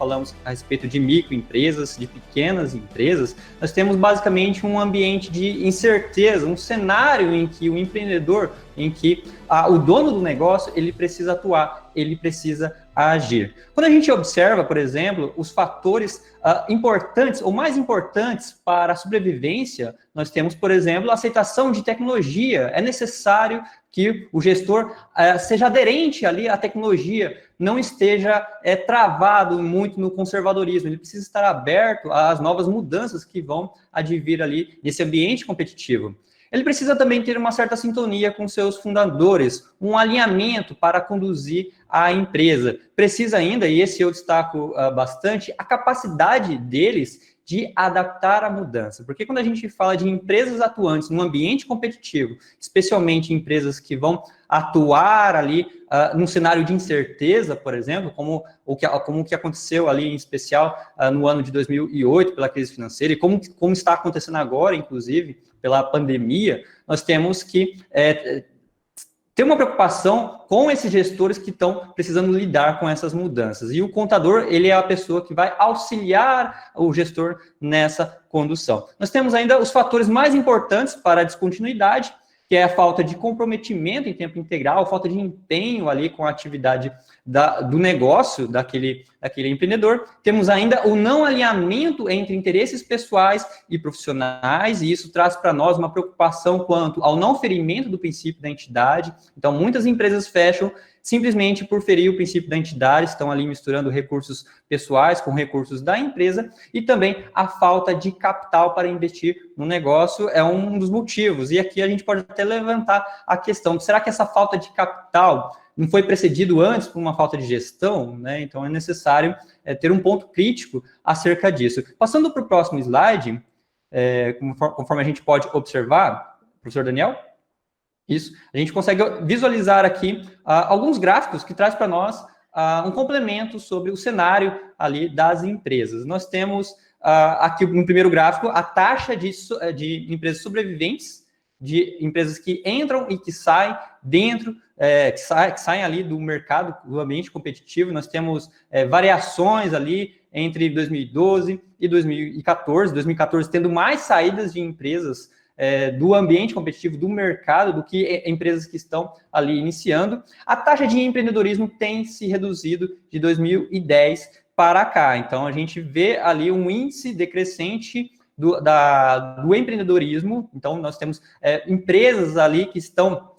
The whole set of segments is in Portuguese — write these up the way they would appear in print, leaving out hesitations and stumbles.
falamos a respeito de microempresas, de pequenas empresas, nós temos basicamente um ambiente de incerteza, um cenário em que o empreendedor, em que o dono do negócio, ele precisa atuar, ele precisa agir. Quando a gente observa, por exemplo, os fatores importantes ou mais importantes para a sobrevivência, nós temos, por exemplo, a aceitação de tecnologia. É necessário que o gestor seja aderente ali à tecnologia, não esteja travado muito no conservadorismo, ele precisa estar aberto às novas mudanças que vão advir ali nesse ambiente competitivo. Ele precisa também ter uma certa sintonia com seus fundadores, um alinhamento para conduzir a empresa. Precisa ainda, e esse eu destaco bastante, a capacidade deles de adaptar a mudança. Porque quando a gente fala de empresas atuantes num ambiente competitivo, especialmente empresas que vão atuar ali num cenário de incerteza, por exemplo, como o que aconteceu ali em especial no ano de 2008 pela crise financeira e como está acontecendo agora, inclusive, pela pandemia, nós temos que ter uma preocupação com esses gestores que estão precisando lidar com essas mudanças. E o contador, ele é a pessoa que vai auxiliar o gestor nessa condução. Nós temos ainda os fatores mais importantes para a descontinuidade, que é a falta de comprometimento em tempo integral, a falta de empenho ali com a atividade do negócio daquele empreendedor. Temos ainda o não alinhamento entre interesses pessoais e profissionais, e isso traz para nós uma preocupação quanto ao não ferimento do princípio da entidade. Então, muitas empresas fecham simplesmente por ferir o princípio da entidade, estão ali misturando recursos pessoais com recursos da empresa, e também a falta de capital para investir no negócio é um dos motivos. E aqui a gente pode até levantar a questão, será que essa falta de capital não foi precedido antes por uma falta de gestão, né? Então é necessário ter um ponto crítico acerca disso. Passando para o próximo slide, conforme a gente pode observar, professor Daniel, isso, a gente consegue visualizar aqui alguns gráficos que traz para nós um complemento sobre o cenário ali das empresas. Nós temos aqui no primeiro gráfico a taxa de empresas sobreviventes, de empresas que entram e que saem dentro, que saem ali do mercado, do ambiente competitivo. Nós temos variações ali entre 2012 e 2014, 2014 tendo mais saídas de empresas do ambiente competitivo, do mercado, do que empresas que estão ali iniciando. A taxa de empreendedorismo tem se reduzido de 2010 para cá. Então, a gente vê ali um índice decrescente do empreendedorismo. Então, nós temos empresas ali que estão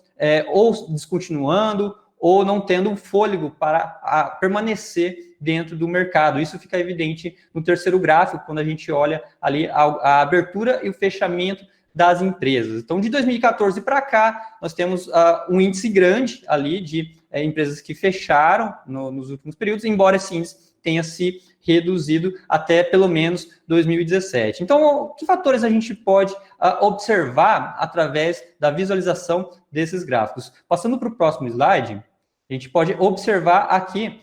ou descontinuando ou não tendo um fôlego para permanecer dentro do mercado. Isso fica evidente no terceiro gráfico, quando a gente olha ali a abertura e o fechamento das empresas. Então, de 2014 para cá, nós temos um índice grande ali de empresas que fecharam nos últimos períodos, embora esse índice tenha se reduzido até pelo menos 2017. Então, que fatores a gente pode observar através da visualização desses gráficos? Passando para o próximo slide, a gente pode observar aqui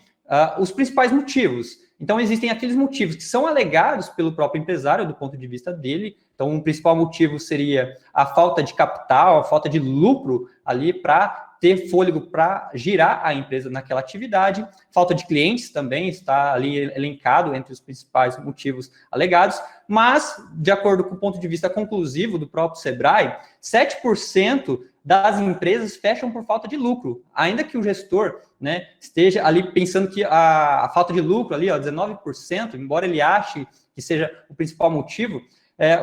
os principais motivos. Então, existem aqueles motivos que são alegados pelo próprio empresário, do ponto de vista dele. Então, um principal motivo seria a falta de capital, a falta de lucro ali para ter fôlego para girar a empresa naquela atividade. Falta de clientes também está ali elencado entre os principais motivos alegados. Mas, de acordo com o ponto de vista conclusivo do próprio Sebrae, 7% das empresas fecham por falta de lucro, ainda que o gestor, né, esteja ali pensando que a falta de lucro ali, 19%, embora ele ache que seja o principal motivo,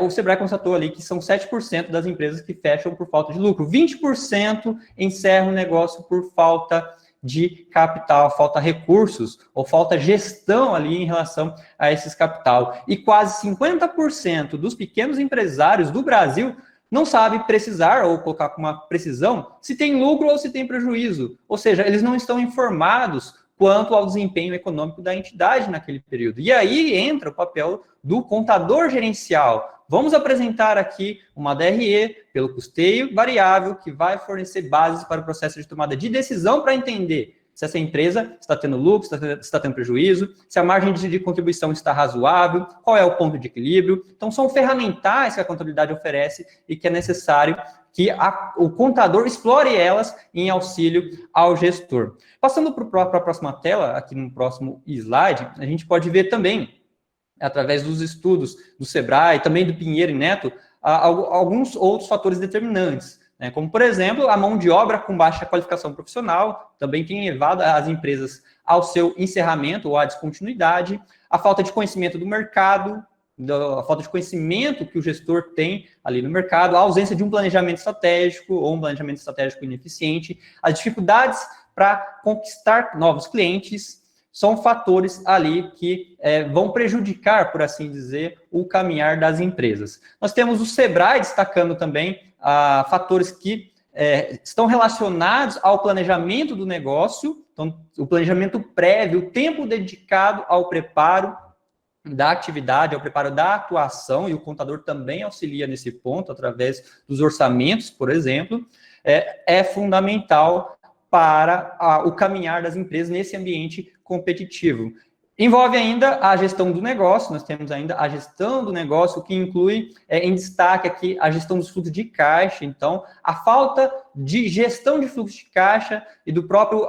o Sebrae constatou ali que são 7% das empresas que fecham por falta de lucro, 20% encerram o negócio por falta de capital, falta recursos ou falta gestão ali em relação a esses capital. E quase 50% dos pequenos empresários do Brasil não sabe precisar ou colocar com uma precisão se tem lucro ou se tem prejuízo. Ou seja, eles não estão informados quanto ao desempenho econômico da entidade naquele período. E aí entra o papel do contador gerencial. Vamos apresentar aqui uma DRE pelo custeio variável que vai fornecer bases para o processo de tomada de decisão para entender se essa empresa está tendo lucro, se está tendo prejuízo, se a margem de contribuição está razoável, qual é o ponto de equilíbrio. Então, são ferramentais que a contabilidade oferece e que é necessário que o contador explore elas em auxílio ao gestor. Passando para a próxima tela, aqui no próximo slide, a gente pode ver também, através dos estudos do Sebrae, também do Pinheiro e Neto, alguns outros fatores determinantes, né? Como, por exemplo, a mão de obra com baixa qualificação profissional, também tem levado as empresas ao seu encerramento ou à descontinuidade, a falta de conhecimento do mercado, a falta de conhecimento que o gestor tem ali no mercado, a ausência de um planejamento estratégico ou um planejamento estratégico ineficiente, as dificuldades para conquistar novos clientes, são fatores ali que vão prejudicar, por assim dizer, o caminhar das empresas. Nós temos o Sebrae destacando também fatores que estão relacionados ao planejamento do negócio, então, o planejamento prévio, o tempo dedicado ao preparo da atividade, ao preparo da atuação, e o contador também auxilia nesse ponto, através dos orçamentos, por exemplo, é fundamental para o caminhar das empresas nesse ambiente competitivo. Envolve ainda a gestão do negócio, nós temos ainda a gestão do negócio, que inclui em destaque aqui a gestão dos fluxos de caixa. Então, a falta de gestão de fluxo de caixa e do próprio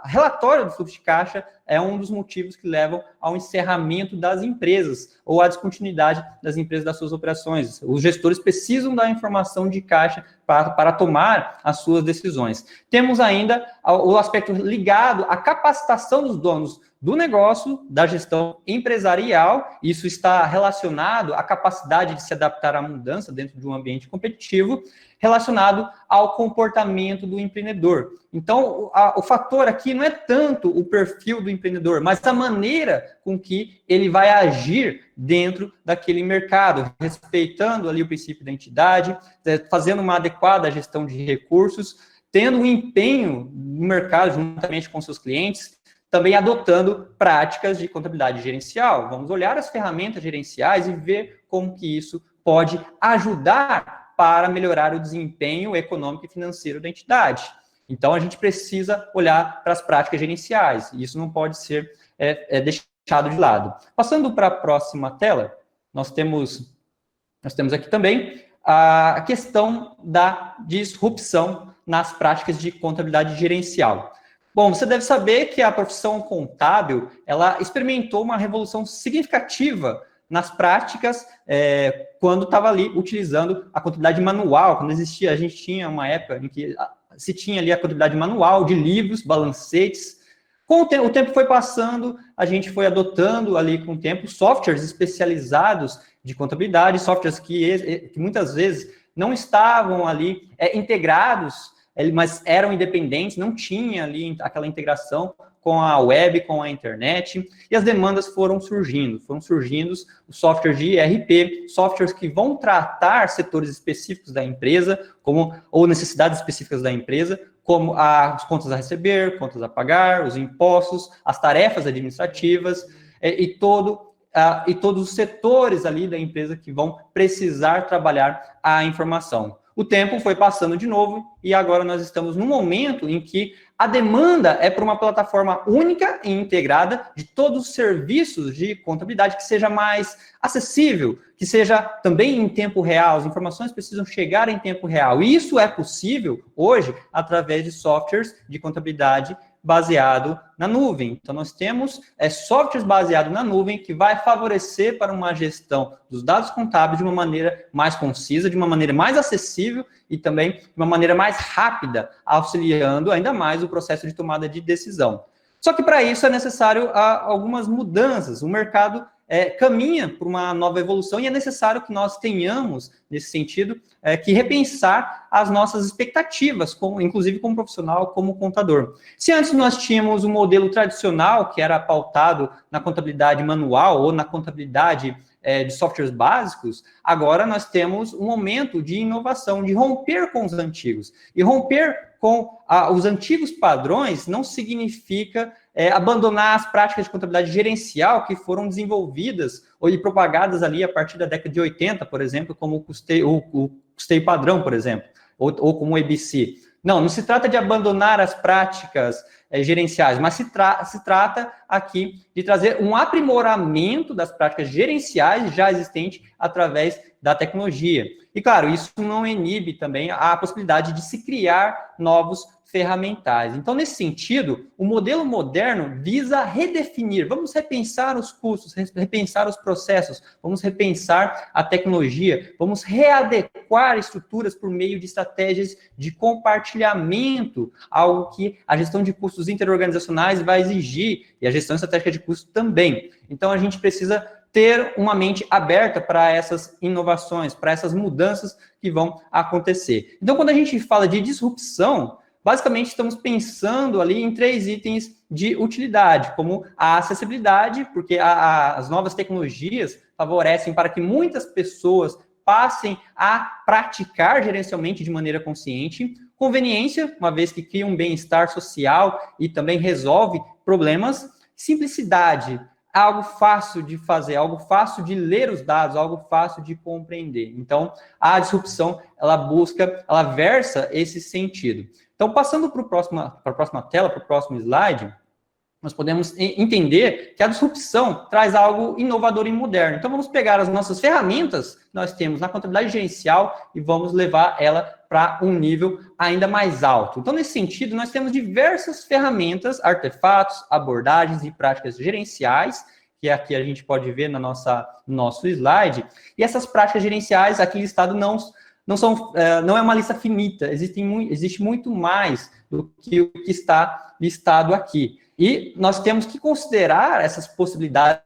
relatório do fluxo de caixa é um dos motivos que levam ao encerramento das empresas ou à descontinuidade das empresas das suas operações. Os gestores precisam da informação de caixa para tomar as suas decisões. Temos ainda o aspecto ligado à capacitação dos donos do negócio, da gestão empresarial. Isso está relacionado à capacidade de se adaptar à mudança dentro de um ambiente competitivo, relacionado ao comportamento do empreendedor. Então, o fator aqui não é tanto o perfil do empreendedor, mas a maneira com que ele vai agir dentro daquele mercado, respeitando ali o princípio da entidade, fazendo uma adequada gestão de recursos, tendo um empenho no mercado juntamente com seus clientes, também adotando práticas de contabilidade gerencial. Vamos olhar as ferramentas gerenciais e ver como que isso pode ajudar para melhorar o desempenho econômico e financeiro da entidade. Então, a gente precisa olhar para as práticas gerenciais, e isso não pode ser deixado de lado. Passando para a próxima tela, nós temos aqui também a questão da disrupção nas práticas de contabilidade gerencial. Bom, você deve saber que a profissão contábil, ela experimentou uma revolução significativa nas práticas quando estava ali utilizando a contabilidade manual, quando existia, a gente tinha uma época em que se tinha ali a contabilidade manual de livros, balancetes. Com o tempo foi passando, a gente foi adotando ali com o tempo softwares especializados de contabilidade, softwares que muitas vezes não estavam ali integrados, mas eram independentes, não tinha ali aquela integração com a web, com a internet, e as demandas foram surgindo os softwares de ERP, softwares que vão tratar setores específicos da empresa, ou necessidades específicas da empresa, como as contas a receber, contas a pagar, os impostos, as tarefas administrativas, e todos os setores ali da empresa que vão precisar trabalhar a informação. O tempo foi passando de novo e agora nós estamos num momento em que a demanda é por uma plataforma única e integrada de todos os serviços de contabilidade que seja mais acessível, que seja também em tempo real. As informações precisam chegar em tempo real. E isso é possível hoje através de softwares de contabilidade baseado na nuvem. Então, nós temos softwares baseados na nuvem que vai favorecer para uma gestão dos dados contábeis de uma maneira mais concisa, de uma maneira mais acessível e também de uma maneira mais rápida, auxiliando ainda mais o processo de tomada de decisão. Só que para isso é necessário algumas mudanças. O mercado caminha por uma nova evolução e é necessário que nós tenhamos, nesse sentido, que repensar as nossas expectativas, inclusive como profissional, como contador. Se antes nós tínhamos um modelo tradicional, que era pautado na contabilidade manual ou na contabilidade de softwares básicos, agora nós temos um momento de inovação, de romper com os antigos. E romper com os antigos padrões não significa abandonar as práticas de contabilidade gerencial que foram desenvolvidas ou propagadas ali a partir da década de 80, por exemplo, como o custeio padrão, por exemplo, ou como o EBC. Não se trata de abandonar as práticas gerenciais, mas se trata aqui de trazer um aprimoramento das práticas gerenciais já existentes através da tecnologia. E, claro, isso não inibe também a possibilidade de se criar novos ferramentais. Então, nesse sentido, o modelo moderno visa redefinir, vamos repensar os custos, repensar os processos, vamos repensar a tecnologia, vamos readequar estruturas por meio de estratégias de compartilhamento, algo que a gestão de custos interorganizacionais vai exigir, e a gestão estratégica de custos também. Então, a gente precisa ter uma mente aberta para essas inovações, para essas mudanças que vão acontecer. Então, quando a gente fala de disrupção, basicamente estamos pensando ali em 3 itens de utilidade, como a acessibilidade, porque as novas tecnologias favorecem para que muitas pessoas passem a praticar gerencialmente de maneira consciente. Conveniência, uma vez que cria um bem-estar social e também resolve problemas. Simplicidade, algo fácil de fazer, algo fácil de ler os dados, algo fácil de compreender. Então, a disrupção, ela versa esse sentido. Então, passando para a próxima tela, para o próximo slide, nós podemos entender que a disrupção traz algo inovador e moderno. Então, vamos pegar as nossas ferramentas que nós temos na contabilidade gerencial e vamos levar ela para um nível ainda mais alto. Então, nesse sentido, nós temos diversas ferramentas, artefatos, abordagens e práticas gerenciais, que aqui a gente pode ver no nosso slide. E essas práticas gerenciais, aqui listado, não é uma lista finita, existe muito mais do que o que está listado aqui. E nós temos que considerar essas possibilidades,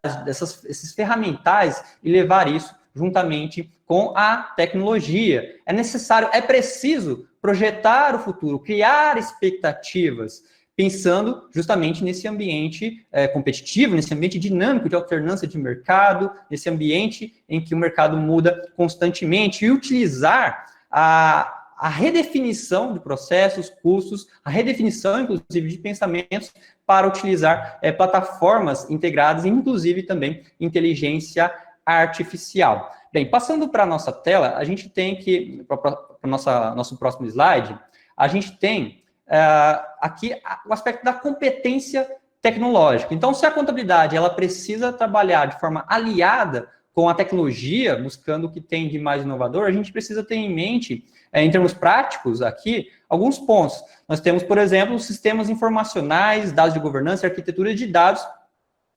esses ferramentais e levar isso juntamente com a tecnologia. É preciso projetar o futuro, criar expectativas, pensando justamente nesse ambiente competitivo, nesse ambiente dinâmico de alternância de mercado, nesse ambiente em que o mercado muda constantemente, e utilizar a redefinição de processos, custos, a redefinição, inclusive, de pensamentos para utilizar plataformas integradas, inclusive também inteligência artificial. Bem, passando para a nossa tela, a gente tem que, para o nosso próximo slide, a gente tem aqui o aspecto da competência tecnológica. Então, se a contabilidade ela precisa trabalhar de forma aliada com a tecnologia, buscando o que tem de mais inovador, a gente precisa ter em mente, em termos práticos aqui, alguns pontos. Nós temos, por exemplo, sistemas informacionais, dados de governança e arquitetura de dados,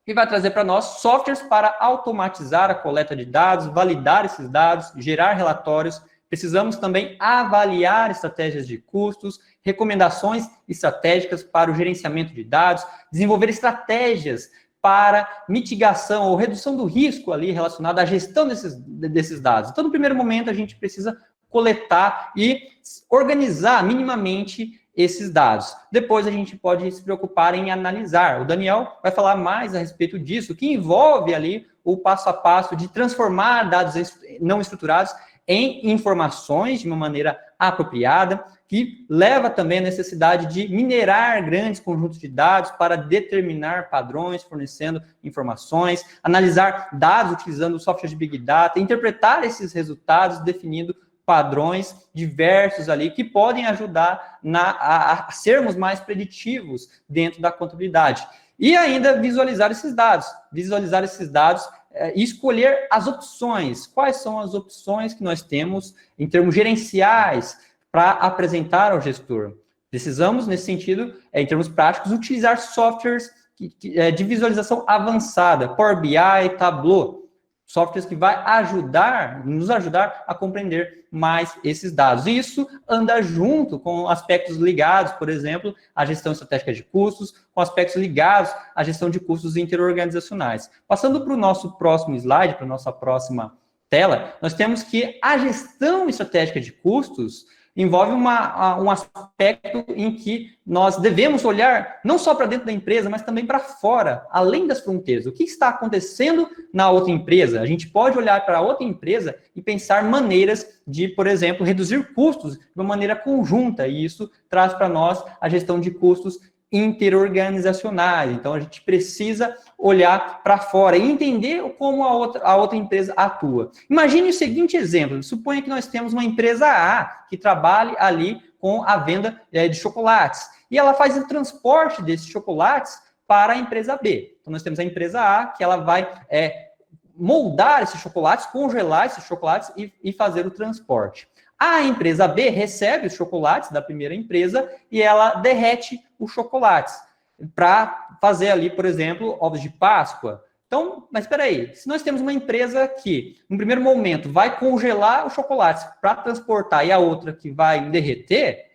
que vai trazer para nós softwares para automatizar a coleta de dados, validar esses dados, gerar relatórios. Precisamos também avaliar estratégias de custos, recomendações estratégicas para o gerenciamento de dados, desenvolver estratégias para mitigação ou redução do risco ali relacionado à gestão desses dados. Então, no primeiro momento, a gente precisa coletar e organizar minimamente esses dados. Depois, a gente pode se preocupar em analisar. O Daniel vai falar mais a respeito disso, que envolve ali o passo a passo de transformar dados não estruturados em informações de uma maneira apropriada, que leva também a necessidade de minerar grandes conjuntos de dados para determinar padrões, fornecendo informações, analisar dados utilizando software de Big Data, interpretar esses resultados, definindo padrões diversos ali, que podem ajudar a sermos mais preditivos dentro da contabilidade. E ainda visualizar esses dados e escolher as opções. Quais são as opções que nós temos em termos gerenciais para apresentar ao gestor? Precisamos, nesse sentido, em termos práticos, utilizar softwares de visualização avançada, Power BI, Tableau, softwares que vai nos ajudar a compreender mais esses dados. E isso anda junto com aspectos ligados, por exemplo, à gestão estratégica de custos, com aspectos ligados à gestão de custos interorganizacionais. Passando para o nosso próximo slide, para a nossa próxima tela, nós temos que a gestão estratégica de custos envolve um aspecto em que nós devemos olhar não só para dentro da empresa, mas também para fora, além das fronteiras. O que está acontecendo na outra empresa? A gente pode olhar para outra empresa e pensar maneiras de, por exemplo, reduzir custos de uma maneira conjunta, e isso traz para nós a gestão de custos interorganizacionais. Então, a gente precisa olhar para fora e entender como a outra empresa atua. Imagine o seguinte exemplo: suponha que nós temos uma empresa A que trabalhe ali com a venda de chocolates. E ela faz o transporte desses chocolates para a empresa B. Então, nós temos a empresa A, que ela vai moldar esses chocolates, congelar esses chocolates e fazer o transporte. A empresa B recebe os chocolates da primeira empresa e ela derrete os chocolates para fazer ali, por exemplo, ovos de Páscoa. Então, mas espera aí, se nós temos uma empresa que, no primeiro momento, vai congelar os chocolates para transportar e a outra que vai derreter,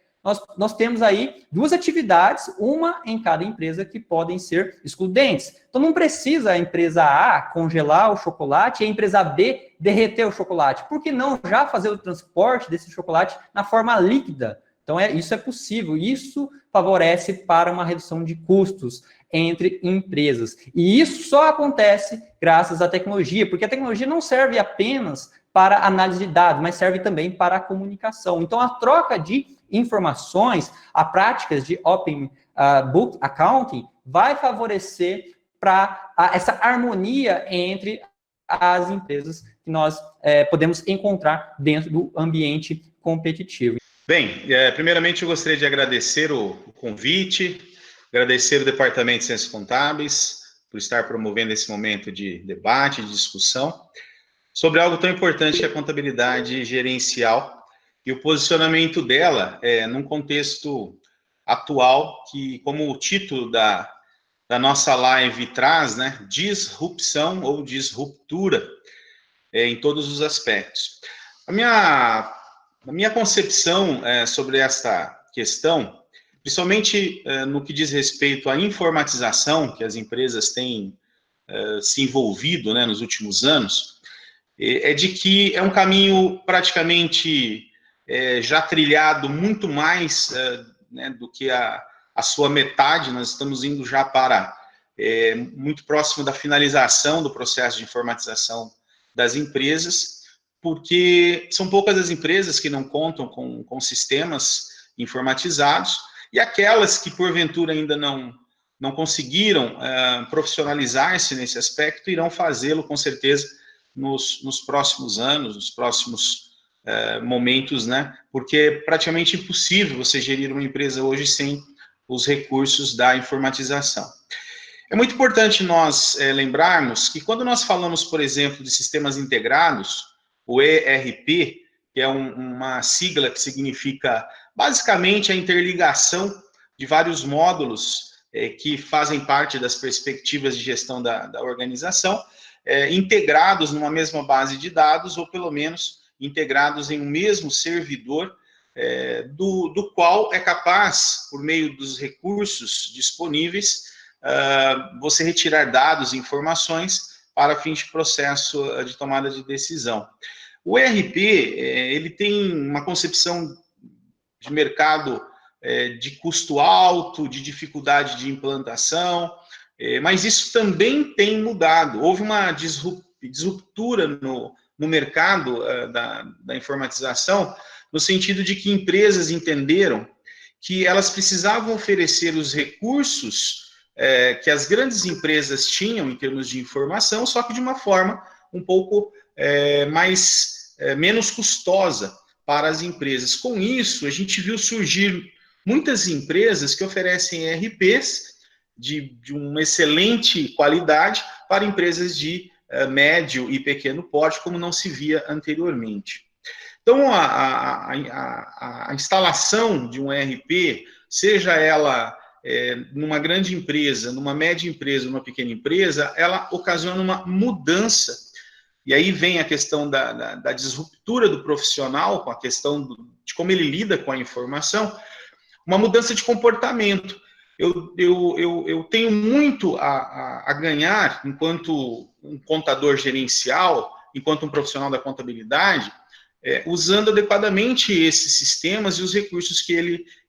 nós temos aí duas atividades, uma em cada empresa, que podem ser excludentes. Então, não precisa a empresa A congelar o chocolate e a empresa B derreter o chocolate. Por que não já fazer o transporte desse chocolate na forma líquida? Então, isso é possível. Isso favorece para uma redução de custos entre empresas. E isso só acontece graças à tecnologia, porque a tecnologia não serve apenas para análise de dados, mas serve também para a comunicação. Então, a troca de informações, a práticas de Open Book Accounting vai favorecer para essa harmonia entre as empresas que nós podemos encontrar dentro do ambiente competitivo. Bem, primeiramente eu gostaria de agradecer o convite, agradecer o Departamento de Ciências Contábeis por estar promovendo esse momento de debate, de discussão, sobre algo tão importante que é a contabilidade gerencial e o posicionamento dela num contexto atual, que, como o título da nossa live traz, né, disrupção ou disruptura em todos os aspectos. A minha concepção sobre esta questão, principalmente no que diz respeito à informatização que as empresas têm se envolvido, né, nos últimos anos, é de que é um caminho praticamente já trilhado muito mais né, do que a sua metade. Nós estamos indo já para muito próximo da finalização do processo de informatização das empresas, porque são poucas as empresas que não contam com sistemas informatizados, e aquelas que porventura ainda não conseguiram profissionalizar-se nesse aspecto, irão fazê-lo com certeza nos próximos anos, nos próximos momentos, né? Porque é praticamente impossível você gerir uma empresa hoje sem os recursos da informatização. É muito importante nós lembrarmos que quando nós falamos, por exemplo, de sistemas integrados, o ERP, que é uma sigla que significa basicamente a interligação de vários módulos que fazem parte das perspectivas de gestão da organização, integrados numa mesma base de dados, ou pelo menos integrados em um mesmo servidor, do qual é capaz, por meio dos recursos disponíveis, você retirar dados e informações para fins de processo de tomada de decisão. O ERP, ele tem uma concepção de mercado de custo alto, de dificuldade de implantação, mas isso também tem mudado. Houve uma disruptura no mercado da informatização, no sentido de que empresas entenderam que elas precisavam oferecer os recursos que as grandes empresas tinham em termos de informação, só que de uma forma um pouco menos custosa para as empresas. Com isso, a gente viu surgir muitas empresas que oferecem ERPs de uma excelente qualidade para empresas de médio e pequeno porte, como não se via anteriormente. Então, a instalação de um ERP, seja ela numa grande empresa, numa média empresa, numa pequena empresa, ela ocasiona uma mudança. E aí vem a questão da disruptura do profissional, com a questão de como ele lida com a informação, uma mudança de comportamento. Eu tenho muito a ganhar enquanto um contador gerencial, enquanto um profissional da contabilidade, usando adequadamente esses sistemas e os recursos que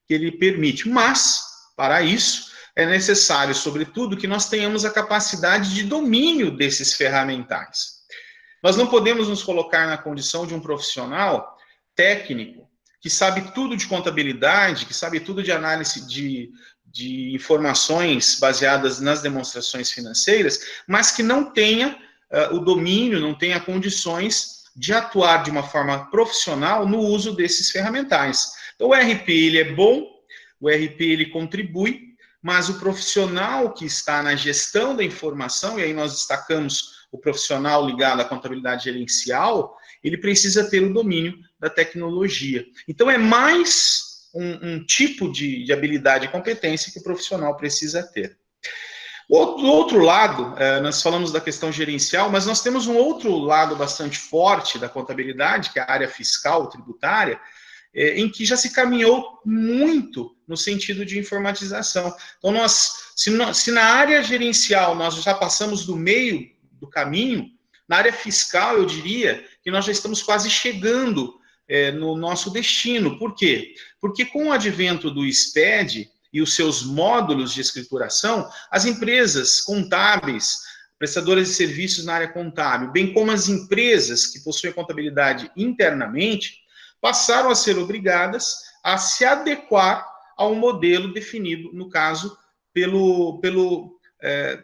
ele permite. Mas, para isso, é necessário, sobretudo, que nós tenhamos a capacidade de domínio desses ferramentais. Nós não podemos nos colocar na condição de um profissional técnico que sabe tudo de contabilidade, que sabe tudo de análise de informações baseadas nas demonstrações financeiras, mas que não tenha o domínio, não tenha condições de atuar de uma forma profissional no uso desses ferramentais. Então, o ERP ele é bom, o ERP ele contribui, mas o profissional que está na gestão da informação, e aí nós destacamos o profissional ligado à contabilidade gerencial, ele precisa ter o domínio da tecnologia. Então, é mais um tipo de habilidade e competência que o profissional precisa ter. Do outro lado, nós falamos da questão gerencial, mas nós temos um outro lado bastante forte da contabilidade, que é a área fiscal, tributária, em que já se caminhou muito no sentido de informatização. Então, se na área gerencial nós já passamos do meio do caminho, na área fiscal, eu diria que nós já estamos quase chegando no nosso destino. Por quê? Porque com o advento do SPED e os seus módulos de escrituração, as empresas contábeis, prestadoras de serviços na área contábil, bem como as empresas que possuem a contabilidade internamente, passaram a ser obrigadas a se adequar ao modelo definido, no caso,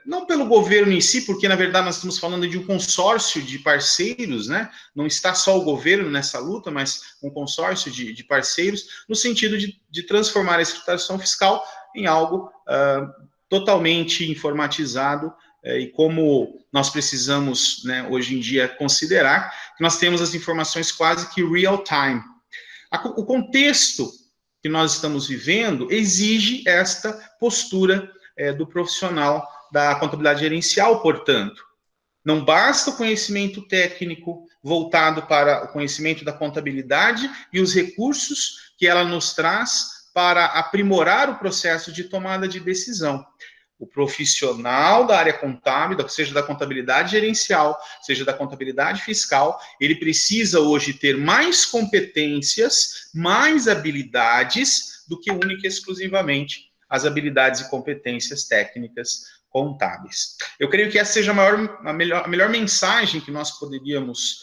não pelo governo em si, porque na verdade nós estamos falando de um consórcio de parceiros, né? Não está só o governo nessa luta, mas um consórcio de parceiros, no sentido de transformar a escrituração fiscal em algo totalmente informatizado, e como nós precisamos, né, hoje em dia, considerar que nós temos as informações quase que real time. O contexto que nós estamos vivendo exige esta postura do profissional da contabilidade gerencial, portanto. Não basta o conhecimento técnico voltado para o conhecimento da contabilidade e os recursos que ela nos traz para aprimorar o processo de tomada de decisão. O profissional da área contábil, seja da contabilidade gerencial, seja da contabilidade fiscal, ele precisa hoje ter mais competências, mais habilidades do que única e exclusivamente as habilidades e competências técnicas contábeis. Eu creio que essa seja a melhor mensagem que nós poderíamos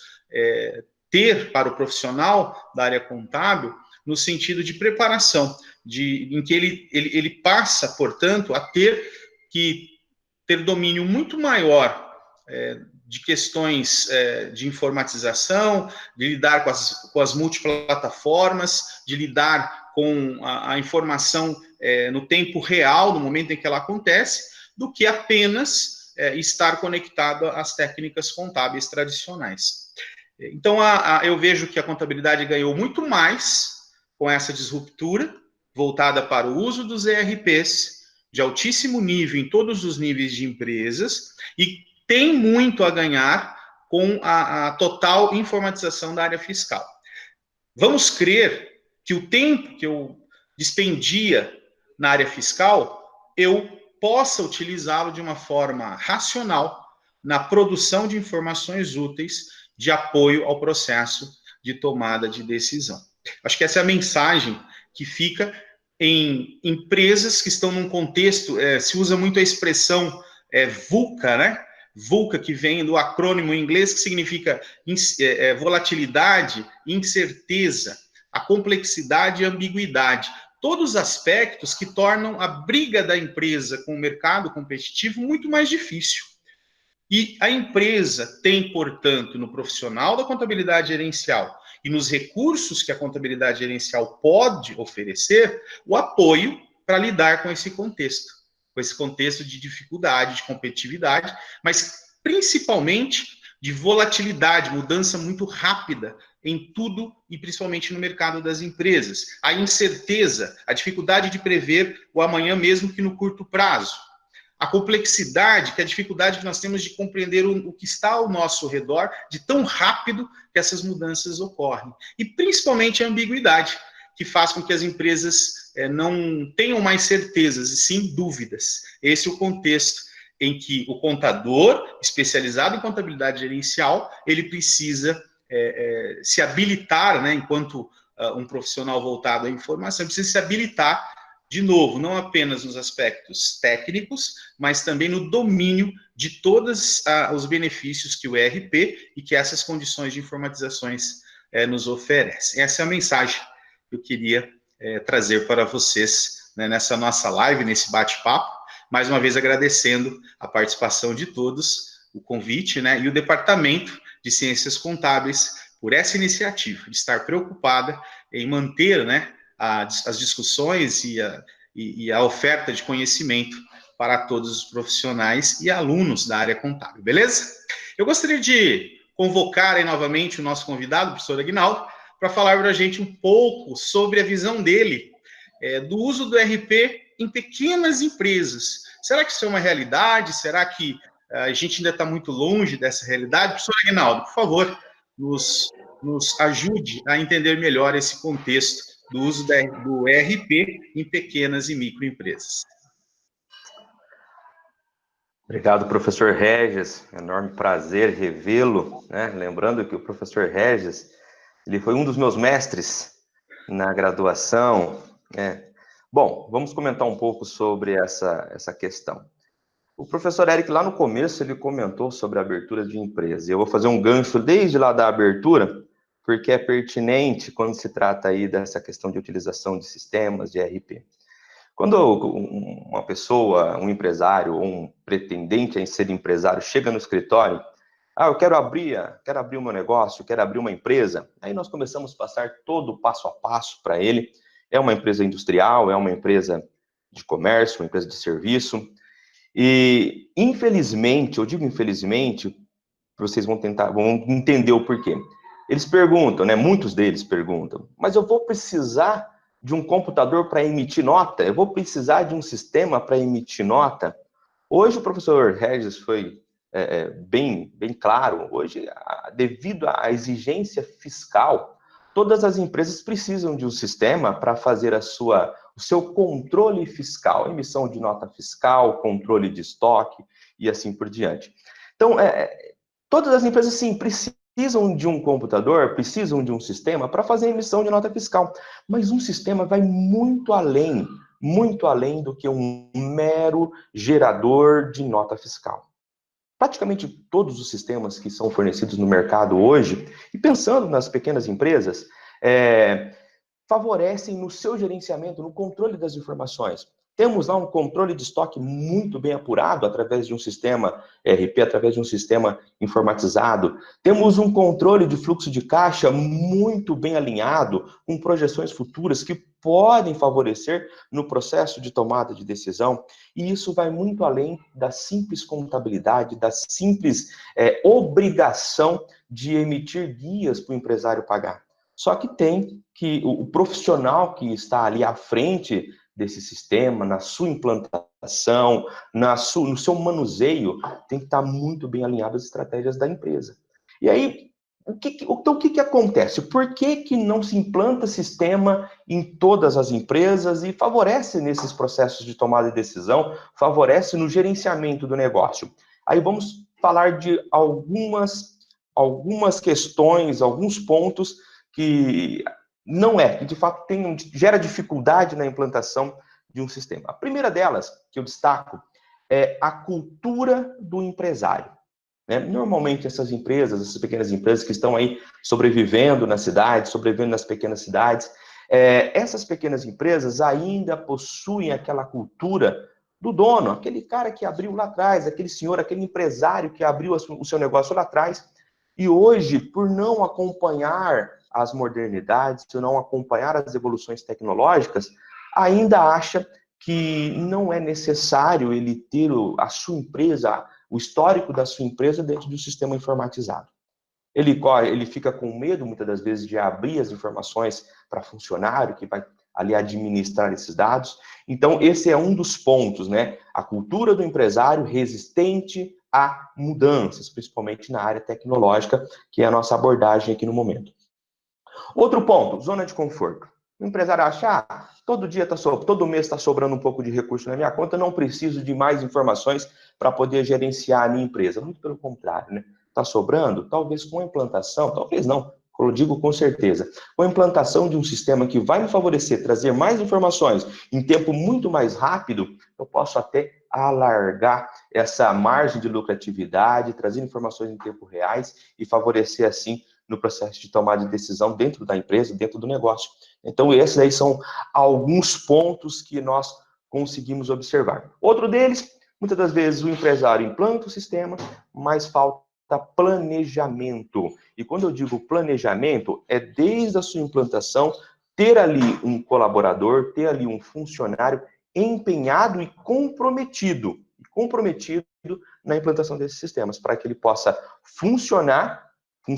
ter para o profissional da área contábil, no sentido de preparação, em que ele passa, portanto, a ter domínio muito maior de questões de informatização, de lidar com as multiplataformas, de lidar com a informação no tempo real, no momento em que ela acontece, do que apenas estar conectado às técnicas contábeis tradicionais. Então, eu vejo que a contabilidade ganhou muito mais com essa disruptura, voltada para o uso dos ERPs, de altíssimo nível em todos os níveis de empresas, e tem muito a ganhar com a total informatização da área fiscal. Vamos crer que o tempo que eu dispendia na área fiscal, eu possa utilizá-lo de uma forma racional na produção de informações úteis de apoio ao processo de tomada de decisão. Acho que essa é a mensagem que fica em empresas que estão num contexto, se usa muito a expressão VUCA, né? VUCA, que vem do acrônimo em inglês, que significa volatilidade, incerteza, a complexidade e ambiguidade. Todos os aspectos que tornam a briga da empresa com o mercado competitivo muito mais difícil. E a empresa tem, portanto, no profissional da contabilidade gerencial e nos recursos que a contabilidade gerencial pode oferecer, o apoio para lidar com esse contexto de dificuldade, de competitividade, mas principalmente de volatilidade, mudança muito rápida em tudo e principalmente no mercado das empresas. A incerteza, a dificuldade de prever o amanhã mesmo que no curto prazo. A complexidade, que é a dificuldade que nós temos de compreender o que está ao nosso redor, de tão rápido que essas mudanças ocorrem. E principalmente a ambiguidade, que faz com que as empresas não tenham mais certezas, e sim dúvidas. Esse é o contexto em que o contador, especializado em contabilidade gerencial, ele precisa se habilitar, né, enquanto um profissional voltado à informação, precisa se habilitar, de novo, não apenas nos aspectos técnicos, mas também no domínio de todos os benefícios que o ERP e que essas condições de informatizações nos oferecem. Essa é a mensagem que eu queria trazer para vocês, né, nessa nossa live, nesse bate-papo. Mais uma vez agradecendo a participação de todos, o convite, né, e o Departamento de Ciências Contábeis por essa iniciativa, de estar preocupada em manter, né, as discussões e a oferta de conhecimento para todos os profissionais e alunos da área contábil, beleza? Eu gostaria de convocar aí novamente o nosso convidado, o professor Aguinaldo, para falar para a gente um pouco sobre a visão dele do uso do RP em pequenas empresas. Será que isso é uma realidade? Será que a gente ainda está muito longe dessa realidade? Professor Aguinaldo, por favor, nos ajude a entender melhor esse contexto do uso do ERP em pequenas e microempresas. Obrigado, professor Regis. Enorme prazer revê-lo, né? Lembrando que o professor Regis, ele foi um dos meus mestres na graduação, né? Bom, vamos comentar um pouco sobre essa questão. O professor Eric, lá no começo, ele comentou sobre a abertura de empresa. Eu vou fazer um gancho desde lá da abertura, porque é pertinente quando se trata aí dessa questão de utilização de sistemas de ERP. Quando uma pessoa, um empresário ou um pretendente em ser empresário chega no escritório, eu quero abrir o meu negócio, quero abrir uma empresa, aí nós começamos a passar todo o passo a passo para ele. É uma empresa industrial, é uma empresa de comércio, uma empresa de serviço. E, infelizmente, eu digo infelizmente, vocês vão entender o porquê. Eles perguntam, né? Muitos deles perguntam, mas eu vou precisar de um computador para emitir nota? Eu vou precisar de um sistema para emitir nota? Hoje o professor Regis foi bem claro. Hoje, devido à exigência fiscal, todas as empresas precisam de um sistema para fazer o seu controle fiscal, emissão de nota fiscal, controle de estoque e assim por diante. Então, todas as empresas, sim, precisam de um computador, precisam de um sistema para fazer a emissão de nota fiscal. Mas um sistema vai muito além do que um mero gerador de nota fiscal. Praticamente todos os sistemas que são fornecidos no mercado hoje, e pensando nas pequenas empresas, favorecem no seu gerenciamento, no controle das informações. Temos lá um controle de estoque muito bem apurado através de um sistema ERP, através de um sistema informatizado. Temos um controle de fluxo de caixa muito bem alinhado, com projeções futuras que podem favorecer no processo de tomada de decisão. E isso vai muito além da simples contabilidade, da simples obrigação de emitir guias para o empresário pagar. Só que tem que o profissional que está ali à frente desse sistema, na sua implantação, no seu manuseio, tem que estar muito bem alinhado às estratégias da empresa. E aí, o que acontece? Por que não se implanta sistema em todas as empresas e favorece nesses processos de tomada de decisão, favorece no gerenciamento do negócio? Aí vamos falar de algumas questões, alguns pontos que de fato gera dificuldade na implantação de um sistema. A primeira delas, que eu destaco, é a cultura do empresário. Né? Normalmente essas pequenas empresas que estão aí sobrevivendo na cidade, sobrevivendo nas pequenas cidades, essas pequenas empresas ainda possuem aquela cultura do dono, aquele cara que abriu lá atrás, aquele senhor, aquele empresário que abriu o seu negócio lá atrás, e hoje, por não acompanhar as modernidades, se não acompanhar as evoluções tecnológicas, ainda acha que não é necessário ele ter a sua empresa, o histórico da sua empresa dentro de um sistema informatizado. Ele fica com medo, muitas das vezes, de abrir as informações para funcionário que vai ali administrar esses dados. Então, esse é um dos pontos, né? A cultura do empresário resistente a mudanças, principalmente na área tecnológica, que é a nossa abordagem aqui no momento. Outro ponto, zona de conforto. O empresário acha, todo mês está sobrando um pouco de recurso na minha conta, não preciso de mais informações para poder gerenciar a minha empresa. Muito pelo contrário, né? Está sobrando? Talvez com a implantação, talvez não, eu digo com certeza. Com a implantação de um sistema que vai me favorecer, trazer mais informações em tempo muito mais rápido, eu posso até alargar essa margem de lucratividade, trazer informações em tempo reais e favorecer, assim, no processo de tomada de decisão dentro da empresa, dentro do negócio. Então, esses aí são alguns pontos que nós conseguimos observar. Outro deles, muitas das vezes o empresário implanta o sistema, mas falta planejamento. E quando eu digo planejamento, é desde a sua implantação, ter ali um colaborador, ter ali um funcionário empenhado e comprometido na implantação desses sistemas, para que ele possa funcionar com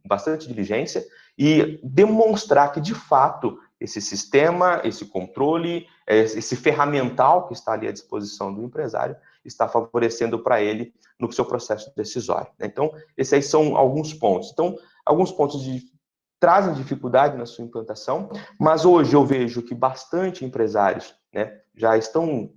bastante diligência e demonstrar que, de fato, esse sistema, esse controle, esse ferramental que está ali à disposição do empresário, está favorecendo para ele no seu processo decisório. Então, esses aí são alguns pontos. Então, alguns pontos trazem dificuldade na sua implantação, mas hoje eu vejo que bastante empresários, né, já estão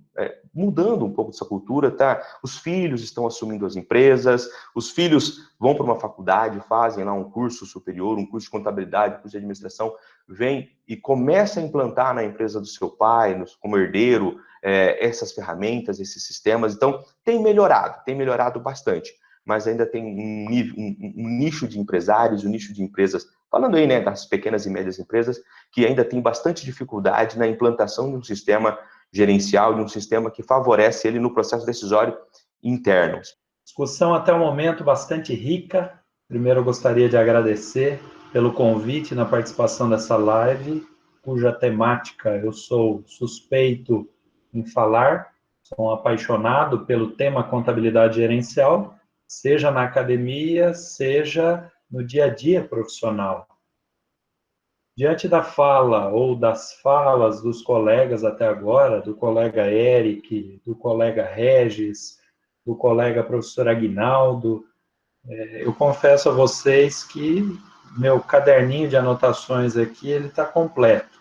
mudando um pouco dessa cultura, tá? Os filhos estão assumindo as empresas, os filhos vão para uma faculdade, fazem lá um curso superior, um curso de contabilidade, um curso de administração, vem e começa a implantar na empresa do seu pai, como herdeiro, essas ferramentas, esses sistemas. Então, tem melhorado bastante, mas ainda tem um nicho de empresários, um nicho de empresas, falando aí, né, das pequenas e médias empresas, que ainda tem bastante dificuldade na implantação de um sistema gerencial, de um sistema que favorece ele no processo decisório interno. Discussão até o momento bastante rica. Primeiro eu gostaria de agradecer pelo convite na participação dessa live, cuja temática eu sou suspeito em falar, sou um apaixonado pelo tema contabilidade gerencial, seja na academia, seja no dia a dia profissional. Diante da fala ou das falas dos colegas até agora, do colega Eric, do colega Regis, do colega professor Aguinaldo, eu confesso a vocês que meu caderninho de anotações aqui, ele está completo.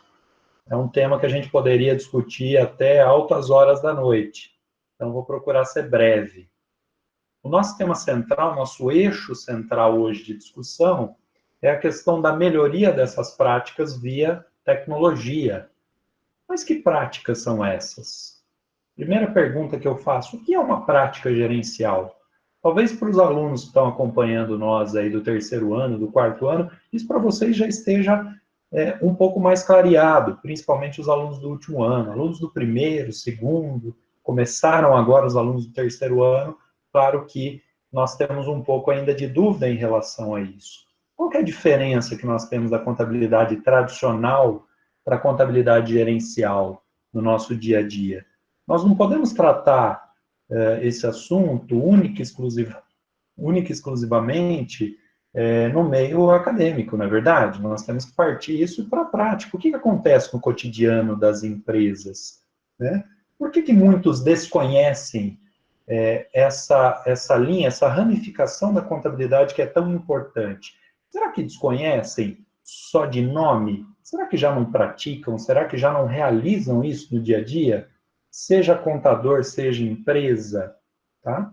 É um tema que a gente poderia discutir até altas horas da noite. Então, vou procurar ser breve. O nosso tema central, nosso eixo central hoje de discussão, é a questão da melhoria dessas práticas via tecnologia. Mas que práticas são essas? Primeira pergunta que eu faço, o que é uma prática gerencial? Talvez para os alunos que estão acompanhando nós aí do terceiro ano, do quarto ano, isso para vocês já esteja um pouco mais clareado, principalmente os alunos do último ano. Alunos do primeiro, segundo, começaram agora os alunos do terceiro ano, claro que nós temos um pouco ainda de dúvida em relação a isso. Qual que é a diferença que nós temos da contabilidade tradicional para a contabilidade gerencial no nosso dia a dia? Nós não podemos tratar esse assunto única e exclusivamente no meio acadêmico, não é verdade? Nós temos que partir isso para a prática. O que acontece no cotidiano das empresas? Né? Por que muitos desconhecem essa linha, essa ramificação da contabilidade que é tão importante? Será que desconhecem só de nome? Será que já não praticam? Será que já não realizam isso no dia a dia? Seja contador, seja empresa, tá?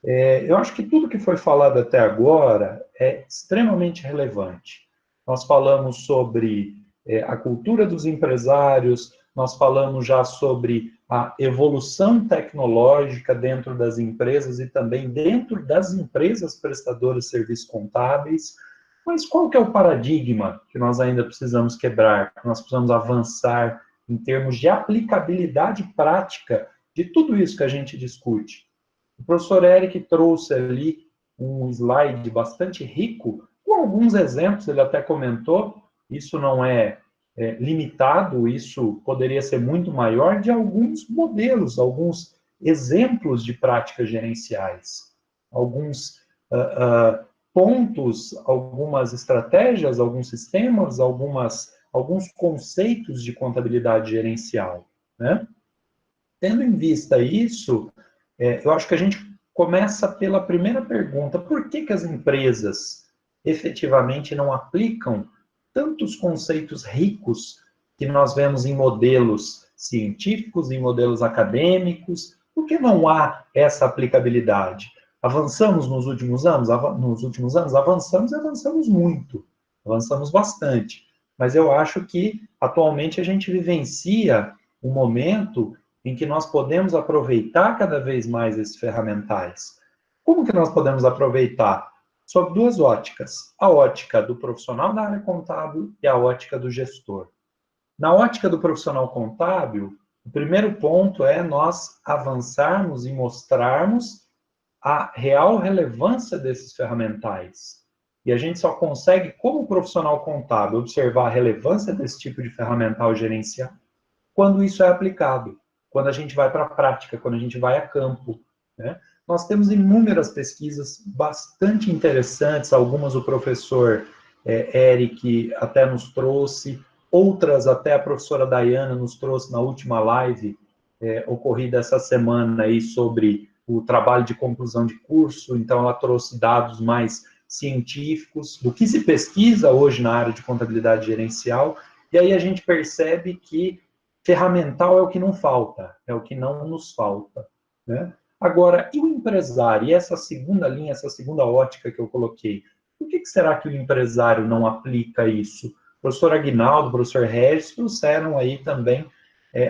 Eu acho que tudo que foi falado até agora é extremamente relevante. Nós falamos sobre a cultura dos empresários, nós falamos já sobre a evolução tecnológica dentro das empresas e também dentro das empresas prestadoras de serviços contábeis. Mas qual que é o paradigma que nós ainda precisamos quebrar, que nós precisamos avançar em termos de aplicabilidade prática de tudo isso que a gente discute? O professor Eric trouxe ali um slide bastante rico, com alguns exemplos, ele até comentou, isso não é limitado, isso poderia ser muito maior, de alguns modelos, alguns exemplos de práticas gerenciais, alguns pontos, algumas estratégias, alguns sistemas, alguns conceitos de contabilidade gerencial, né? Tendo em vista isso, eu acho que a gente começa pela primeira pergunta: por que as empresas efetivamente não aplicam tantos conceitos ricos que nós vemos em modelos científicos, em modelos acadêmicos? Por que não há essa aplicabilidade? Avançamos nos últimos anos? Avançamos e avançamos muito. Avançamos bastante. Mas eu acho que, atualmente, a gente vivencia um momento em que nós podemos aproveitar cada vez mais esses ferramentais. Como que nós podemos aproveitar? Sob duas óticas. A ótica do profissional da área contábil e a ótica do gestor. Na ótica do profissional contábil, o primeiro ponto é nós avançarmos e mostrarmos a real relevância desses ferramentais. E a gente só consegue, como profissional contábil, observar a relevância desse tipo de ferramental gerencial quando isso é aplicado, quando a gente vai para a prática, quando a gente vai a campo, né? Nós temos inúmeras pesquisas bastante interessantes, algumas o professor Eric até nos trouxe, outras até a professora Dayana nos trouxe na última live ocorrida essa semana aí sobre o trabalho de conclusão de curso, então ela trouxe dados mais científicos do que se pesquisa hoje na área de contabilidade gerencial, e aí a gente percebe que ferramental é o que não falta, é o que não nos falta, né? Agora, e o empresário? E essa segunda linha, essa segunda ótica que eu coloquei, por que será que o empresário não aplica isso? O professor Aguinaldo, o professor Regis trouxeram aí também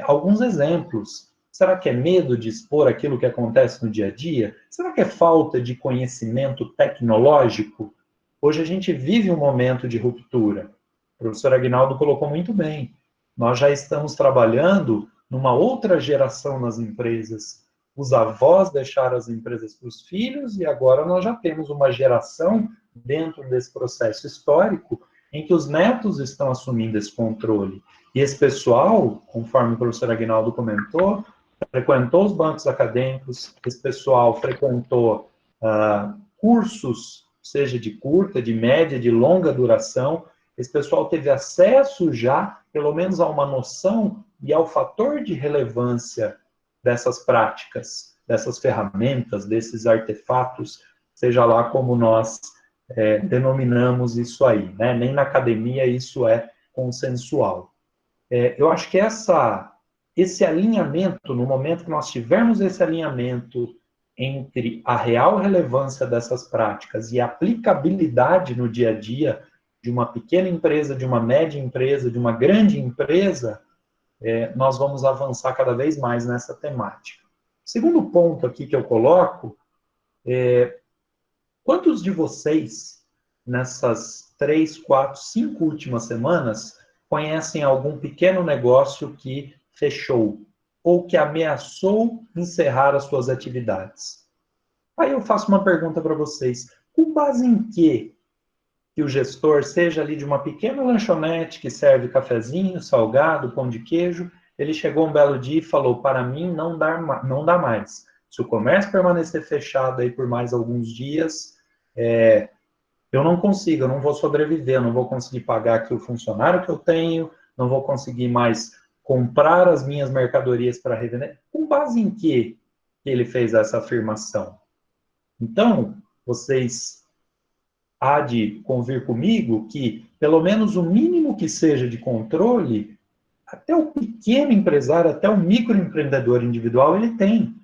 alguns exemplos. Será que é medo de expor aquilo que acontece no dia a dia? Será que é falta de conhecimento tecnológico? Hoje a gente vive um momento de ruptura. O professor Aguinaldo colocou muito bem. Nós já estamos trabalhando numa outra geração nas empresas. Os avós deixaram as empresas para os filhos e agora nós já temos uma geração dentro desse processo histórico em que os netos estão assumindo esse controle. E esse pessoal, conforme o professor Aguinaldo comentou, frequentou os bancos acadêmicos, esse pessoal frequentou cursos, seja de curta, de média, de longa duração, esse pessoal teve acesso já, pelo menos a uma noção e ao fator de relevância dessas práticas, dessas ferramentas, desses artefatos, seja lá como nós denominamos isso aí, né? Nem na academia isso é consensual. Eu acho que esse alinhamento, no momento que nós tivermos esse alinhamento entre a real relevância dessas práticas e a aplicabilidade no dia a dia de uma pequena empresa, de uma média empresa, de uma grande empresa, nós vamos avançar cada vez mais nessa temática. Segundo ponto aqui que eu coloco, quantos de vocês, nessas 3, 4, 5 últimas semanas, conhecem algum pequeno negócio que fechou ou que ameaçou encerrar as suas atividades? Aí eu faço uma pergunta para vocês. Com base em que o gestor, seja ali de uma pequena lanchonete que serve cafezinho, salgado, pão de queijo, ele chegou um belo dia e falou, para mim não dá mais. Se o comércio permanecer fechado aí por mais alguns dias, eu não consigo, eu não vou sobreviver, eu não vou conseguir pagar aqui o funcionário que eu tenho, não vou conseguir mais comprar as minhas mercadorias para revender. Com base em que ele fez essa afirmação? Então, vocês há de convir comigo que, pelo menos o mínimo que seja de controle, até o pequeno empresário, até o microempreendedor individual, ele tem,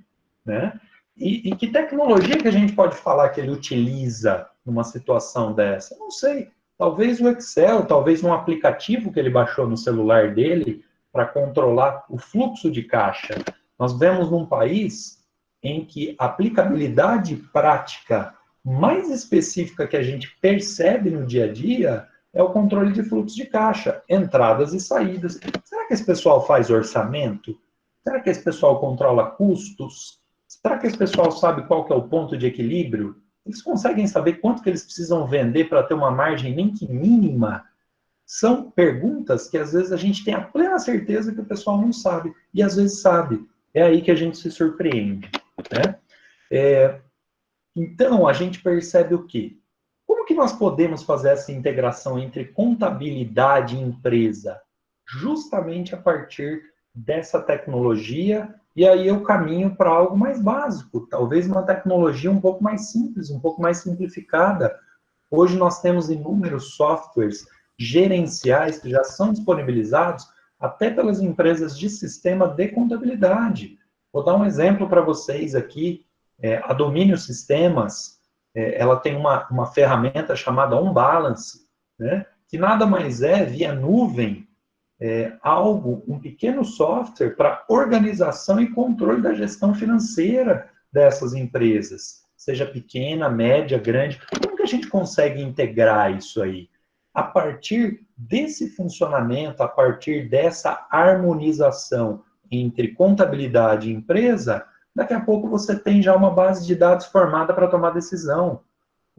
né? E que tecnologia que a gente pode falar que ele utiliza numa situação dessa? Não sei. Talvez o Excel, talvez um aplicativo que ele baixou no celular dele para controlar o fluxo de caixa. Nós vemos num país em que a aplicabilidade prática mais específica que a gente percebe no dia a dia é o controle de fluxo de caixa, entradas e saídas. Será que esse pessoal faz orçamento? Será que esse pessoal controla custos? Será que esse pessoal sabe qual que é o ponto de equilíbrio? Eles conseguem saber quanto que eles precisam vender para ter uma margem nem que mínima? São perguntas que às vezes a gente tem a plena certeza que o pessoal não sabe, e às vezes sabe. É aí que a gente se surpreende, né? Então, a gente percebe o quê? Como que nós podemos fazer essa integração entre contabilidade e empresa? Justamente a partir dessa tecnologia, e aí eu caminho para algo mais básico, talvez uma tecnologia um pouco mais simples, um pouco mais simplificada. Hoje nós temos inúmeros softwares gerenciais que já são disponibilizados até pelas empresas de sistema de contabilidade. Vou dar um exemplo para vocês aqui. A Domínio Sistemas, ela tem uma ferramenta chamada OnBalance, né, que nada mais é, via nuvem, um pequeno software para organização e controle da gestão financeira dessas empresas, seja pequena, média, grande. Como que a gente consegue integrar isso aí? A partir desse funcionamento, a partir dessa harmonização entre contabilidade e empresa, daqui a pouco você tem já uma base de dados formada para tomar decisão.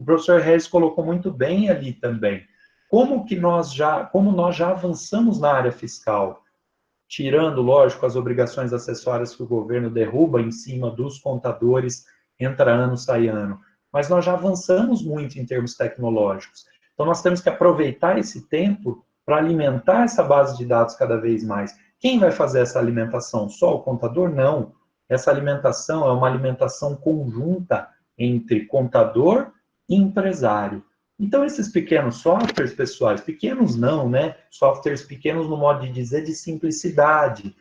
O professor Regis colocou muito bem ali também. Como nós já avançamos na área fiscal, tirando, lógico, as obrigações acessórias que o governo derruba em cima dos contadores, entra ano, sai ano. Mas nós já avançamos muito em termos tecnológicos. Então, nós temos que aproveitar esse tempo para alimentar essa base de dados cada vez mais. Quem vai fazer essa alimentação? Só o contador? Não. Essa alimentação é uma alimentação conjunta entre contador e empresário. Então, esses pequenos softwares, pessoais, pequenos não, né? Softwares pequenos no modo de dizer de simplicidade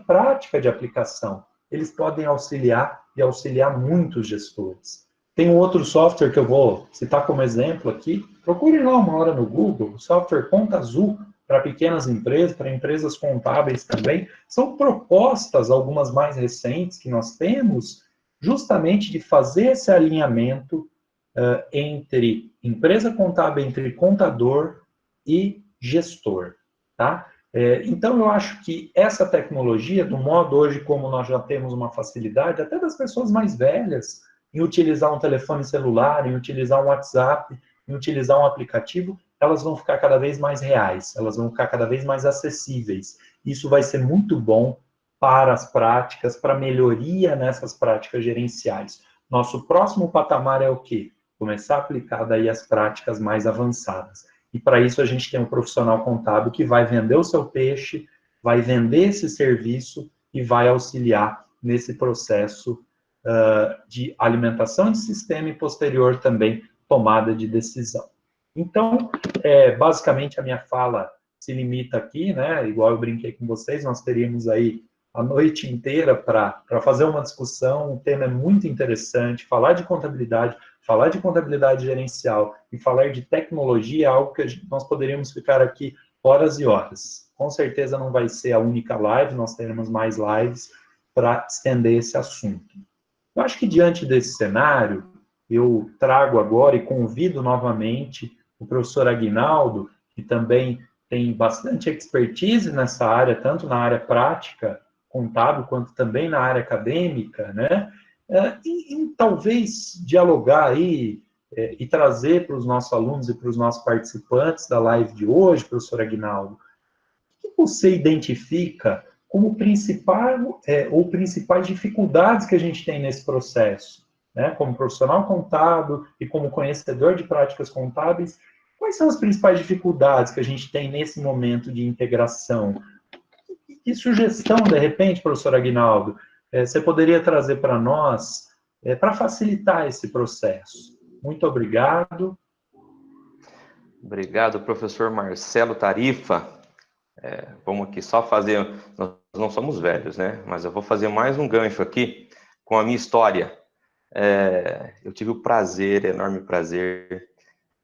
prática de aplicação. Eles podem auxiliar e auxiliar muitos gestores. Tem um outro software que eu vou citar como exemplo aqui. Procure lá uma hora no Google, o software Conta Azul, para pequenas empresas, para empresas contábeis também. São propostas, algumas mais recentes que nós temos, justamente de fazer esse alinhamento entre empresa contábil, entre contador e gestor, tá? Então, eu acho que essa tecnologia, do modo hoje como nós já temos uma facilidade, até das pessoas mais velhas, em utilizar um telefone celular, em utilizar um WhatsApp, em utilizar um aplicativo, elas vão ficar cada vez mais reais, elas vão ficar cada vez mais acessíveis. Isso vai ser muito bom para as práticas, para melhoria nessas práticas gerenciais. Nosso próximo patamar é o quê? Começar a aplicar daí as práticas mais avançadas. E para isso a gente tem um profissional contábil que vai vender o seu peixe, vai vender esse serviço e vai auxiliar nesse processo de alimentação de sistema e posterior também tomada de decisão. Então, basicamente a minha fala se limita aqui, né? Igual eu brinquei com vocês, nós teríamos aí a noite inteira para fazer uma discussão, o tema é muito interessante, falar de contabilidade gerencial e falar de tecnologia é algo que nós poderíamos ficar aqui horas e horas. Com certeza não vai ser a única live, nós teremos mais lives para estender esse assunto. Eu acho que diante desse cenário, eu trago agora e convido novamente o professor Aguinaldo, que também tem bastante expertise nessa área, tanto na área prática, contábil, quanto também na área acadêmica, né? E talvez dialogar aí e trazer para os nossos alunos e para os nossos participantes da live de hoje, professor Aguinaldo, o que você identifica como principais dificuldades que a gente tem nesse processo, né? Como profissional contábil e como conhecedor de práticas contábeis, quais são as principais dificuldades que a gente tem nesse momento de integração? Que sugestão, de repente, professor Aguinaldo, você poderia trazer para nós para facilitar esse processo? Muito obrigado. Obrigado, professor Marcelo Tarifa. Vamos aqui só fazer... Nós não somos velhos, né? Mas eu vou fazer mais um gancho aqui com a minha história. Eu tive o prazer, enorme prazer,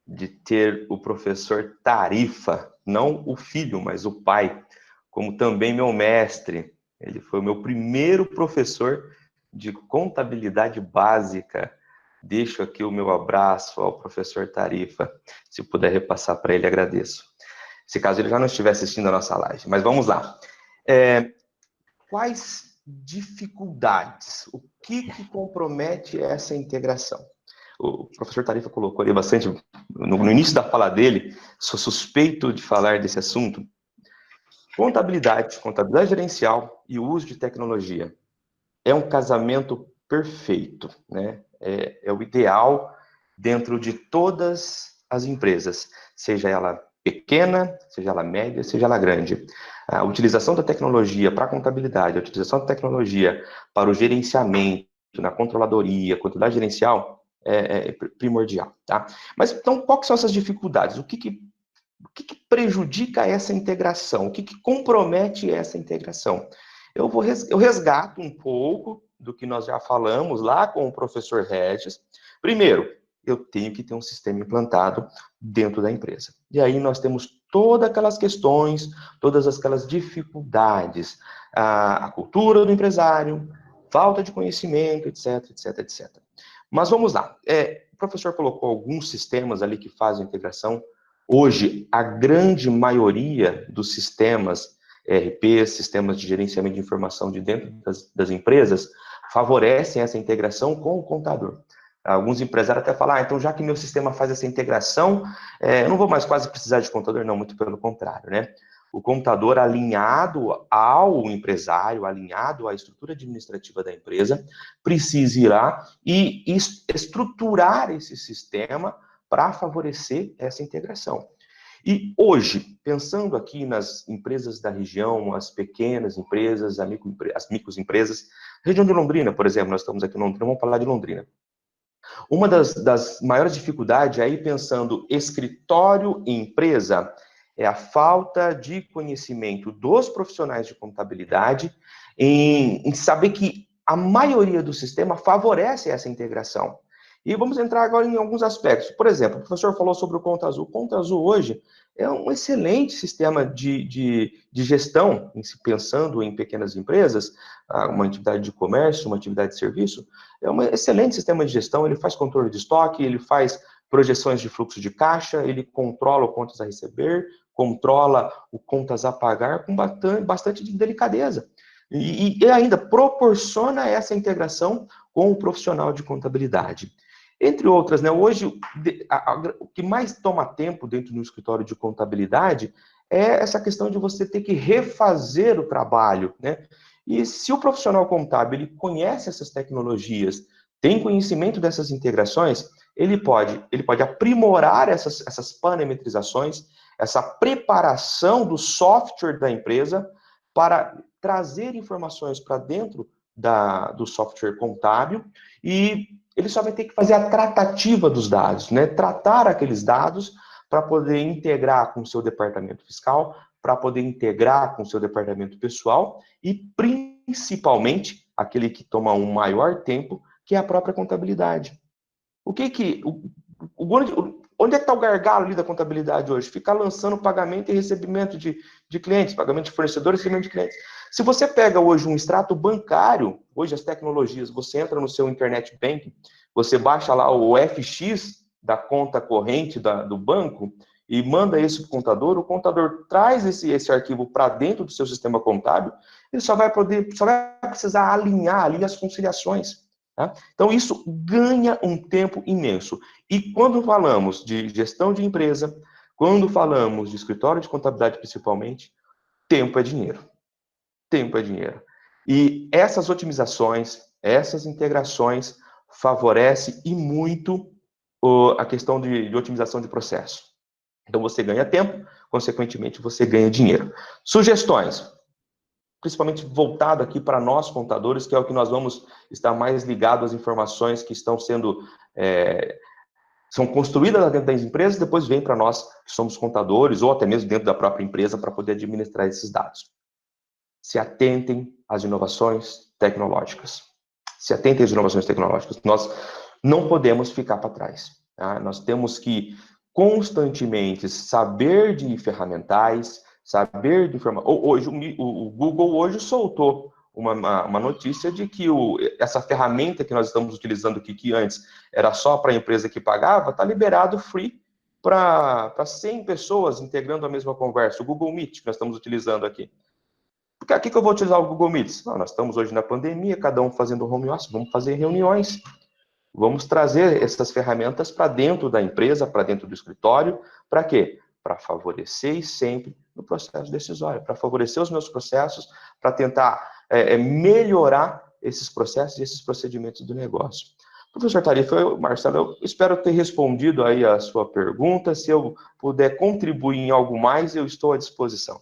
de ter o professor Tarifa, não o filho, mas o pai, como também meu mestre. Ele foi o meu primeiro professor de contabilidade básica. Deixo aqui o meu abraço ao professor Tarifa. Se puder repassar para ele, agradeço. Se caso ele já não estiver assistindo a nossa live. Mas vamos lá. Quais dificuldades? O que compromete essa integração? O professor Tarifa colocou ali bastante, no início da fala dele, sou suspeito de falar desse assunto. Contabilidade gerencial e o uso de tecnologia é um casamento perfeito, né? É o ideal dentro de todas as empresas, seja ela pequena, seja ela média, seja ela grande. A utilização da tecnologia para a contabilidade, a utilização da tecnologia para o gerenciamento, na controladoria, contabilidade gerencial, é primordial, tá? Mas, então, quais são essas dificuldades? O que prejudica essa integração? O que compromete essa integração? Eu resgato um pouco do que nós já falamos lá com o professor Regis. Primeiro, eu tenho que ter um sistema implantado dentro da empresa. E aí nós temos todas aquelas questões, todas aquelas dificuldades, a cultura do empresário, falta de conhecimento, etc, etc, etc. Mas vamos lá. O professor colocou alguns sistemas ali que fazem integração. Hoje, a grande maioria dos sistemas ERP, sistemas de gerenciamento de informação de dentro das empresas, favorecem essa integração com o contador. Alguns empresários até falam, então já que meu sistema faz essa integração, eu não vou mais quase precisar de contador, não, muito pelo contrário, né? O contador alinhado ao empresário, alinhado à estrutura administrativa da empresa, precisa ir lá e estruturar esse sistema para favorecer essa integração. E hoje, pensando aqui nas empresas da região, as pequenas empresas, as microempresas, região de Londrina, por exemplo, nós estamos aqui em Londrina, vamos falar de Londrina. Uma das maiores dificuldades aí, pensando escritório e empresa, é a falta de conhecimento dos profissionais de contabilidade em saber que a maioria do sistema favorece essa integração. E vamos entrar agora em alguns aspectos. Por exemplo, o professor falou sobre o Conta Azul. O Conta Azul hoje é um excelente sistema de gestão, pensando em pequenas empresas, uma atividade de comércio, uma atividade de serviço. É um excelente sistema de gestão, ele faz controle de estoque, ele faz projeções de fluxo de caixa, ele controla o contas a receber, controla o contas a pagar com bastante delicadeza. E ainda proporciona essa integração com o profissional de contabilidade. Entre outras, né, hoje, o que mais toma tempo dentro do escritório de contabilidade é essa questão de você ter que refazer o trabalho, né? E se o profissional contábil ele conhece essas tecnologias, tem conhecimento dessas integrações, ele pode aprimorar essas parametrizações, essa preparação do software da empresa para trazer informações para dentro do software contábil e ele só vai ter que fazer a tratativa dos dados, né? Tratar aqueles dados para poder integrar com o seu departamento fiscal, para poder integrar com o seu departamento pessoal e, principalmente, aquele que toma um maior tempo, que é a própria contabilidade. Onde é que está o gargalo ali da contabilidade hoje? Ficar lançando pagamento e recebimento de clientes, pagamento de fornecedores e recebimento de clientes. Se você pega hoje um extrato bancário, hoje as tecnologias, você entra no seu internet banking, você baixa lá o FX da conta corrente do banco e manda isso para o contador traz esse arquivo para dentro do seu sistema contábil, ele só vai precisar alinhar ali as conciliações. Tá? Então, isso ganha um tempo imenso. E quando falamos de gestão de empresa, quando falamos de escritório de contabilidade principalmente, tempo é dinheiro. Tempo é dinheiro. E essas otimizações, essas integrações favorecem e muito a questão de otimização de processo. Então, você ganha tempo, consequentemente, você ganha dinheiro. Sugestões, principalmente voltado aqui para nós, contadores, que é o que nós vamos estar mais ligados às informações que estão são construídas dentro das empresas, depois vem para nós, que somos contadores, ou até mesmo dentro da própria empresa, para poder administrar esses dados. Se atentem às inovações tecnológicas. Se atentem às inovações tecnológicas. Nós não podemos ficar para trás. Tá? Nós temos que constantemente saber de ferramentais, saber de informação. Hoje, o Google hoje soltou uma notícia de que essa ferramenta que nós estamos utilizando aqui, que antes era só para a empresa que pagava, está liberado free para 100 pessoas integrando a mesma conversa. O Google Meet que nós estamos utilizando aqui. Por que eu vou utilizar o Google Meet? Não, nós estamos hoje na pandemia, cada um fazendo home office, vamos fazer reuniões. Vamos trazer essas ferramentas para dentro da empresa, para dentro do escritório. Para quê? Para favorecer sempre no processo decisório, para favorecer os meus processos, para tentar melhorar esses processos e esses procedimentos do negócio. Professor Tarifa, Marcelo, eu espero ter respondido aí a sua pergunta. Se eu puder contribuir em algo mais, eu estou à disposição.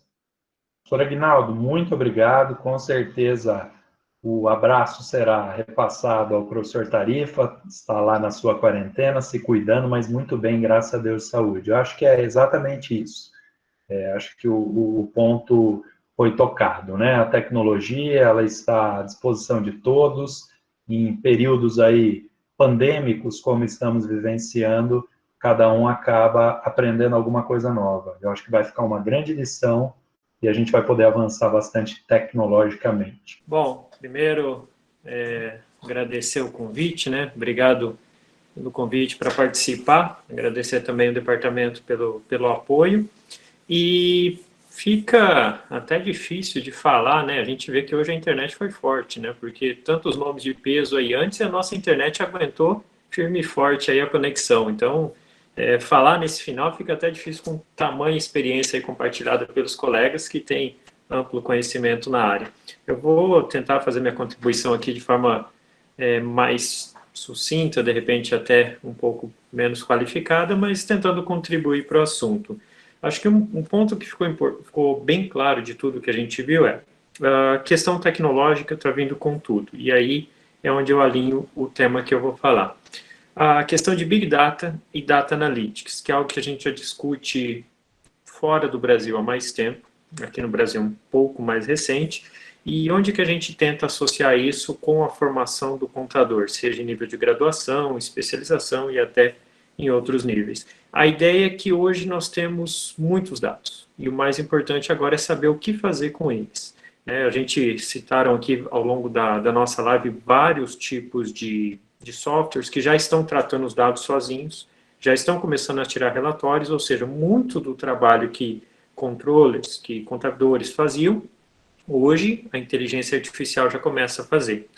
Professor Aguinaldo, muito obrigado. Com certeza o abraço será repassado ao professor Tarifa, está lá na sua quarentena, se cuidando, mas muito bem, graças a Deus, saúde. Eu acho que é exatamente isso. Acho que o ponto foi tocado, né? A tecnologia, ela está à disposição de todos, em períodos aí pandêmicos, como estamos vivenciando, cada um acaba aprendendo alguma coisa nova. Eu acho que vai ficar uma grande lição e a gente vai poder avançar bastante tecnologicamente. Bom, primeiro, agradecer o convite, né? Obrigado pelo convite para participar, agradecer também o departamento pelo apoio, e fica até difícil de falar, né? A gente vê que hoje a internet foi forte, né? Porque tantos nomes de peso aí antes, a nossa internet aguentou firme e forte aí a conexão. Então, falar nesse final fica até difícil com tamanha experiência aí compartilhada pelos colegas que têm amplo conhecimento na área. Eu vou tentar fazer minha contribuição aqui de forma mais sucinta, de repente até um pouco menos qualificada, mas tentando contribuir para o assunto. Acho que um ponto que ficou bem claro de tudo que a gente viu é a questão tecnológica está vindo com tudo, e aí é onde eu alinho o tema que eu vou falar. A questão de Big Data e Data Analytics, que é algo que a gente já discute fora do Brasil há mais tempo, aqui no Brasil um pouco mais recente, e onde que a gente tenta associar isso com a formação do contador, seja em nível de graduação, especialização e até em outros níveis. A ideia é que hoje nós temos muitos dados, e o mais importante agora é saber o que fazer com eles. A gente citaram aqui ao longo da nossa live vários tipos de softwares que já estão tratando os dados sozinhos, já estão começando a tirar relatórios, ou seja, muito do trabalho que controllers, que contadores faziam, hoje a inteligência artificial já começa a fazer.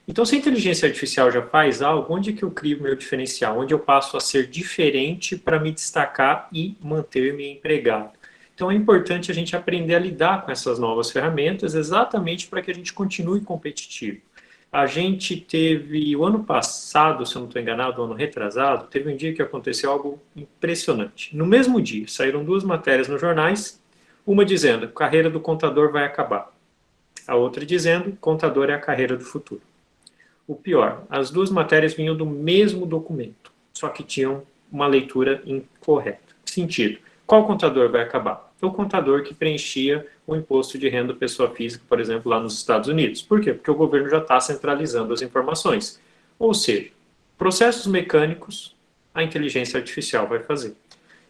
Então, se a inteligência artificial já faz algo, onde que eu crio o meu diferencial? Onde eu passo a ser diferente para me destacar e manter-me empregado? Então, é importante a gente aprender a lidar com essas novas ferramentas exatamente para que a gente continue competitivo. A gente teve, o ano passado, se eu não estou enganado, o ano retrasado, teve um dia que aconteceu algo impressionante. No mesmo dia, saíram 2 matérias nos jornais, uma dizendo, carreira do contador vai acabar. A outra dizendo, contador é a carreira do futuro. O pior, as 2 matérias vinham do mesmo documento, só que tinham uma leitura incorreta. Sentido, qual contador vai acabar? O contador que preenchia o imposto de renda pessoa física, por exemplo, lá nos Estados Unidos. Por quê? Porque o governo já está centralizando as informações. Ou seja, processos mecânicos, a inteligência artificial vai fazer.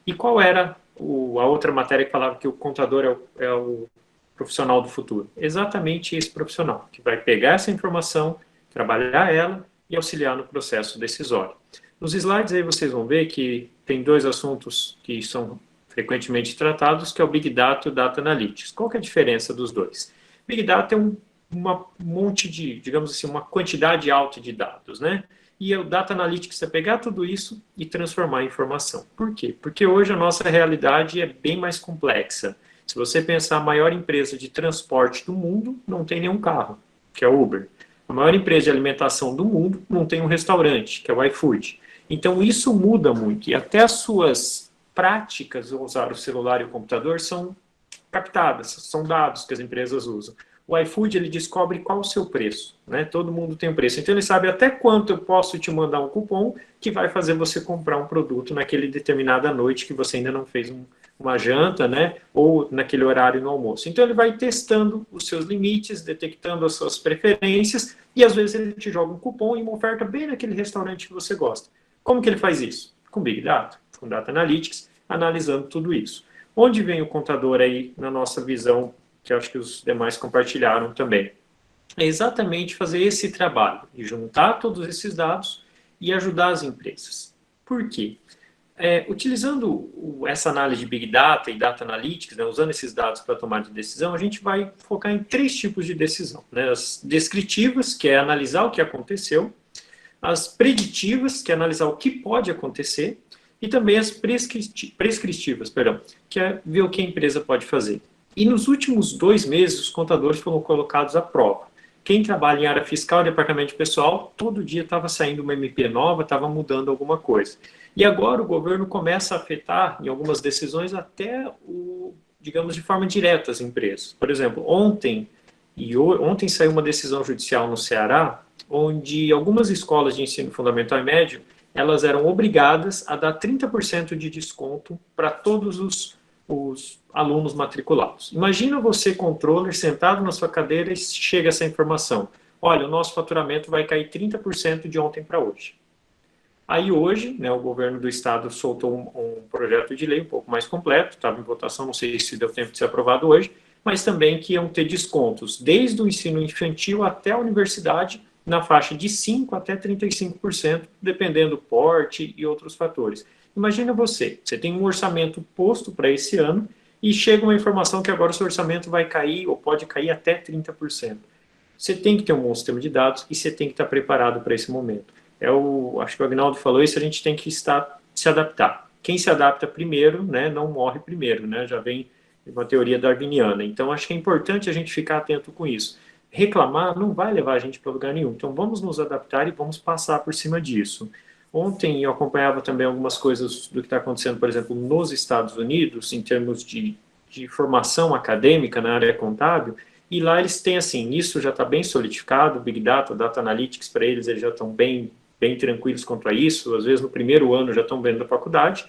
E qual era a outra matéria que falava que o contador é o profissional do futuro? Exatamente esse profissional, que vai pegar essa informação, trabalhar ela e auxiliar no processo decisório. Nos slides aí vocês vão ver que tem 2 assuntos que são frequentemente tratados, que é o Big Data e o Data Analytics. Qual que é a diferença dos dois? Big Data é uma monte de, digamos assim, uma quantidade alta de dados, né? E o Data Analytics é pegar tudo isso e transformar em informação. Por quê? Porque hoje a nossa realidade é bem mais complexa. Se você pensar, a maior empresa de transporte do mundo não tem nenhum carro, que é o Uber. A maior empresa de alimentação do mundo não tem um restaurante, que é o iFood. Então isso muda muito, e até as suas práticas ao usar o celular e o computador são captadas, são dados que as empresas usam. O iFood, ele descobre qual o seu preço, né? Todo mundo tem um preço, então ele sabe até quanto eu posso te mandar um cupom que vai fazer você comprar um produto naquele determinada noite que você ainda não fez uma janta, né? Ou naquele horário no almoço. Então ele vai testando os seus limites, detectando as suas preferências, e às vezes ele te joga um cupom e uma oferta bem naquele restaurante que você gosta. Como que ele faz isso? Com Big Data, com Data Analytics, analisando tudo isso. Onde vem o contador aí na nossa visão, que eu acho que os demais compartilharam também? É exatamente fazer esse trabalho, de juntar todos esses dados e ajudar as empresas. Por quê? Utilizando essa análise de Big Data e Data Analytics, né, usando esses dados para tomar de decisão, a gente vai focar em 3 tipos de decisão. Né? As descritivas, que é analisar o que aconteceu, as preditivas, que é analisar o que pode acontecer, e também as prescritivas, que é ver o que a empresa pode fazer. E nos últimos 2 meses, os contadores foram colocados à prova. Quem trabalha em área fiscal, departamento pessoal, todo dia estava saindo uma MP nova, estava mudando alguma coisa. E agora o governo começa a afetar, em algumas decisões, até, digamos, de forma direta as empresas. Por exemplo, ontem saiu uma decisão judicial no Ceará, onde algumas escolas de ensino fundamental e médio, elas eram obrigadas a dar 30% de desconto para todos os alunos matriculados. Imagina você, controller, sentado na sua cadeira e chega essa informação. Olha, o nosso faturamento vai cair 30% de ontem para hoje. Aí hoje, né, o governo do estado soltou um projeto de lei um pouco mais completo, estava em votação, não sei se deu tempo de ser aprovado hoje, mas também que iam ter descontos desde o ensino infantil até a universidade, na faixa de 5% até 35%, dependendo do porte e outros fatores. Imagina você tem um orçamento posto para esse ano e chega uma informação que agora o seu orçamento vai cair ou pode cair até 30%. Você tem que ter um bom sistema de dados e você tem que estar preparado para esse momento. acho que o Agnaldo falou isso, a gente tem que se adaptar. Quem se adapta primeiro, né, não morre primeiro, né, já vem uma teoria darwiniana. Então, acho que é importante a gente ficar atento com isso. Reclamar não vai levar a gente para lugar nenhum. Então, vamos nos adaptar e vamos passar por cima disso. Ontem eu acompanhava também algumas coisas do que está acontecendo, por exemplo, nos Estados Unidos, em termos de formação acadêmica na área contábil, e lá eles têm, assim, isso já está bem solidificado, Big Data, Data Analytics, para eles já estão bem tranquilos quanto a isso, às vezes no primeiro ano já estão vendo da faculdade,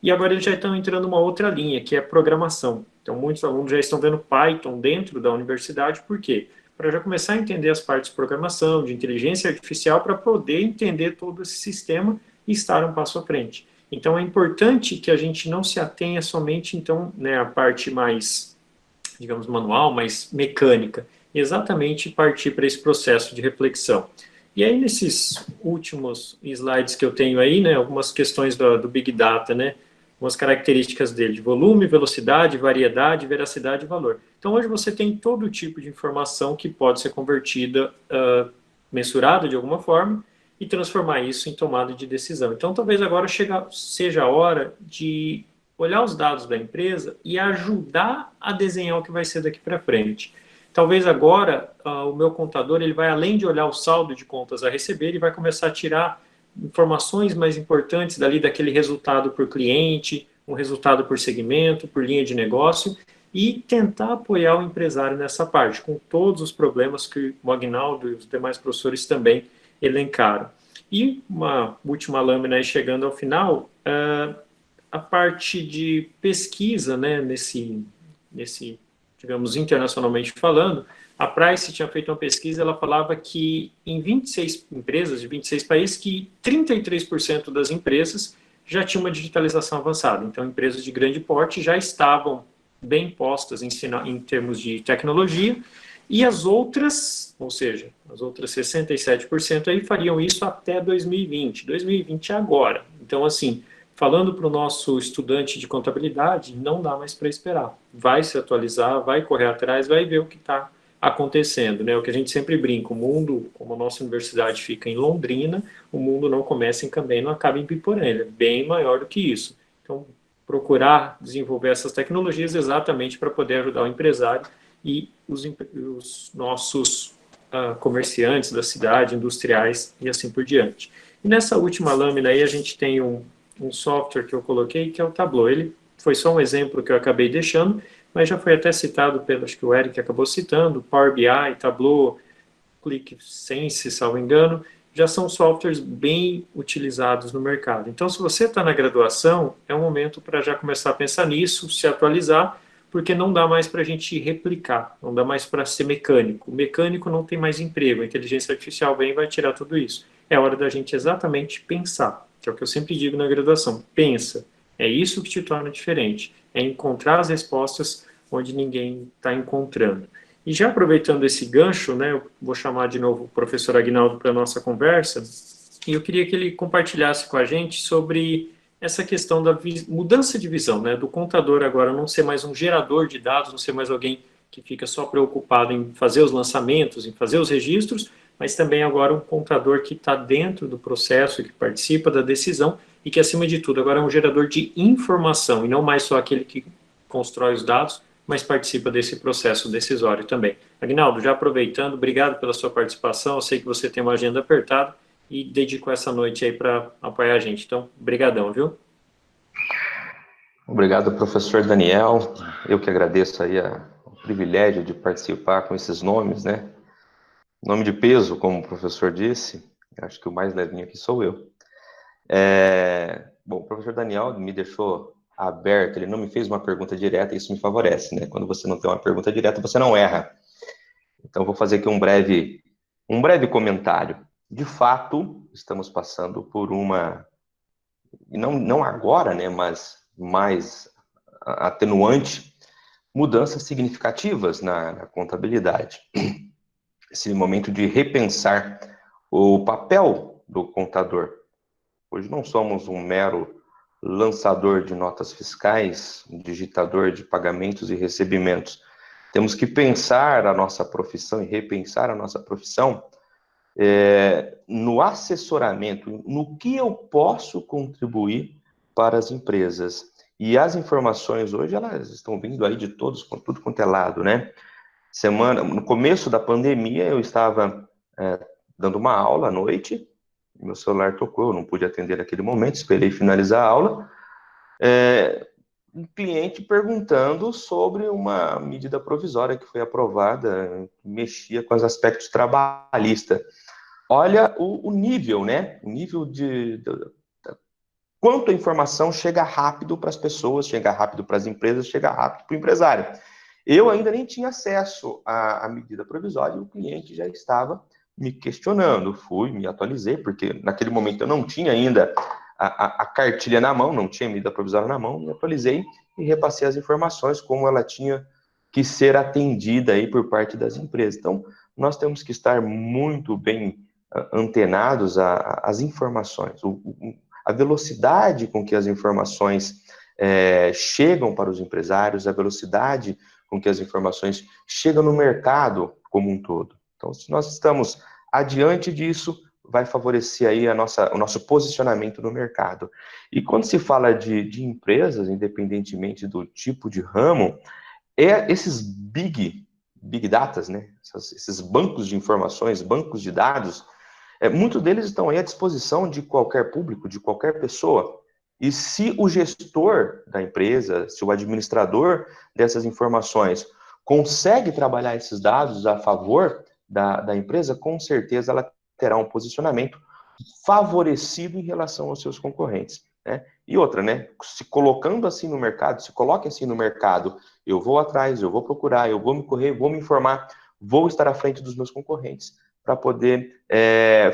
e agora eles já estão entrando numa outra linha, que é programação. Então, muitos alunos já estão vendo Python dentro da universidade, por quê? Para já começar a entender as partes de programação, de inteligência artificial, para poder entender todo esse sistema e estar um passo à frente. Então, é importante que a gente não se atenha somente, então, né, à parte mais, digamos, manual, mais mecânica, e exatamente partir para esse processo de reflexão. E aí, nesses últimos slides que eu tenho aí, né, algumas questões do Big Data, né, algumas características dele, de volume, velocidade, variedade, veracidade e valor. Então, hoje você tem todo tipo de informação que pode ser convertida, mensurada de alguma forma, e transformar isso em tomada de decisão. Então, talvez agora seja a hora de olhar os dados da empresa e ajudar a desenhar o que vai ser daqui para frente. Talvez agora o meu contador ele vai, além de olhar o saldo de contas a receber, ele vai começar a tirar informações mais importantes dali daquele resultado por cliente, um resultado por segmento, por linha de negócio, e tentar apoiar o empresário nessa parte, com todos os problemas que o Agnaldo e os demais professores também elencaram. E uma última lâmina aí chegando ao final, a parte de pesquisa, né, nesse, digamos, internacionalmente falando, a Price tinha feito uma pesquisa, ela falava que em 26 empresas, de 26 países, que 33% das empresas já tinham uma digitalização avançada. Então, empresas de grande porte já estavam bem postas em termos de tecnologia, e as outras, ou seja, as outras 67% aí fariam isso até 2020. 2020 é agora. Então, assim, falando para o nosso estudante de contabilidade, não dá mais para esperar. Vai se atualizar, vai correr atrás, vai ver o que está acontecendo, né? O que a gente sempre brinca, o mundo, como a nossa universidade fica em Londrina, o mundo não começa em Cambém, não acaba em Piporã, ele é bem maior do que isso. Então, procurar desenvolver essas tecnologias exatamente para poder ajudar o empresário e os nossos comerciantes da cidade, industriais e assim por diante. E nessa última lâmina aí a gente tem um software que eu coloquei, que é o Tableau. Ele foi só um exemplo que eu acabei deixando, mas já foi até citado pelo, acho que o Eric acabou citando, Power BI, Tableau, ClickSense, salvo engano, já são softwares bem utilizados no mercado. Então, se você está na graduação, é um momento para já começar a pensar nisso, se atualizar, porque não dá mais para a gente replicar, não dá mais para ser mecânico. O mecânico não tem mais emprego, a inteligência artificial vem e vai tirar tudo isso. É hora da gente exatamente pensar, que é o que eu sempre digo na graduação, pensa, é isso que te torna diferente, é encontrar as respostas onde ninguém está encontrando. E já aproveitando esse gancho, né, eu vou chamar de novo o professor Agnaldo para a nossa conversa, e eu queria que ele compartilhasse com a gente sobre essa questão da mudança de visão, né, do contador agora não ser mais um gerador de dados, não ser mais alguém que fica só preocupado em fazer os lançamentos, em fazer os registros, mas também agora um contador que está dentro do processo, que participa da decisão e que, acima de tudo, agora é um gerador de informação e não mais só aquele que constrói os dados, mas participa desse processo decisório também. Agnaldo, já aproveitando, obrigado pela sua participação, eu sei que você tem uma agenda apertada e dedico essa noite aí para apoiar a gente, então, brigadão, viu? Obrigado, professor Daniel, eu que agradeço aí o privilégio de participar com esses nomes, né? Nome de peso, como o professor disse, acho que o mais levinho aqui sou eu. Bom, o professor Daniel me deixou aberto, ele não me fez uma pergunta direta, isso me favorece, né? Quando você não tem uma pergunta direta, você não erra. Então, vou fazer aqui um breve comentário. De fato, estamos passando por uma, não agora, né, mas mais atenuante, mudanças significativas na contabilidade. Esse momento de repensar o papel do contador. Hoje não somos um mero lançador de notas fiscais, digitador de pagamentos e recebimentos. Temos que pensar a nossa profissão e repensar a nossa profissão no assessoramento, no que eu posso contribuir para as empresas. E as informações hoje, elas estão vindo aí de todos, com tudo quanto é lado, né? No começo da pandemia, eu estava dando uma aula à noite, meu celular tocou, eu não pude atender naquele momento, esperei finalizar a aula, um cliente perguntando sobre uma medida provisória que foi aprovada, que mexia com os aspectos trabalhistas. Olha o nível, né? O nível quanto a informação chega rápido para as pessoas, chega rápido para as empresas, chega rápido para o empresário. Eu ainda nem tinha acesso à medida provisória e o cliente já estava me questionando. Fui, me atualizei, porque naquele momento eu não tinha ainda a cartilha na mão, não tinha medida provisória na mão, me atualizei e repassei as informações como ela tinha que ser atendida aí por parte das empresas. Então, nós temos que estar muito bem antenados às informações. A velocidade com que as informações chegam para os empresários, a velocidade com que as informações chegam no mercado como um todo. Então, se nós estamos adiante disso, vai favorecer aí o nosso posicionamento no mercado. E quando se fala de empresas, independentemente do tipo de ramo, esses big datas, né? Esses bancos de informações, bancos de dados, muitos deles estão aí à disposição de qualquer público, de qualquer pessoa. E se o gestor da empresa, se o administrador dessas informações consegue trabalhar esses dados a favor da empresa, com certeza ela terá um posicionamento favorecido em relação aos seus concorrentes, né? E outra, né? Se colocando assim no mercado, se coloque assim no mercado, eu vou atrás, eu vou procurar, eu vou me correr, vou me informar, vou estar à frente dos meus concorrentes para poder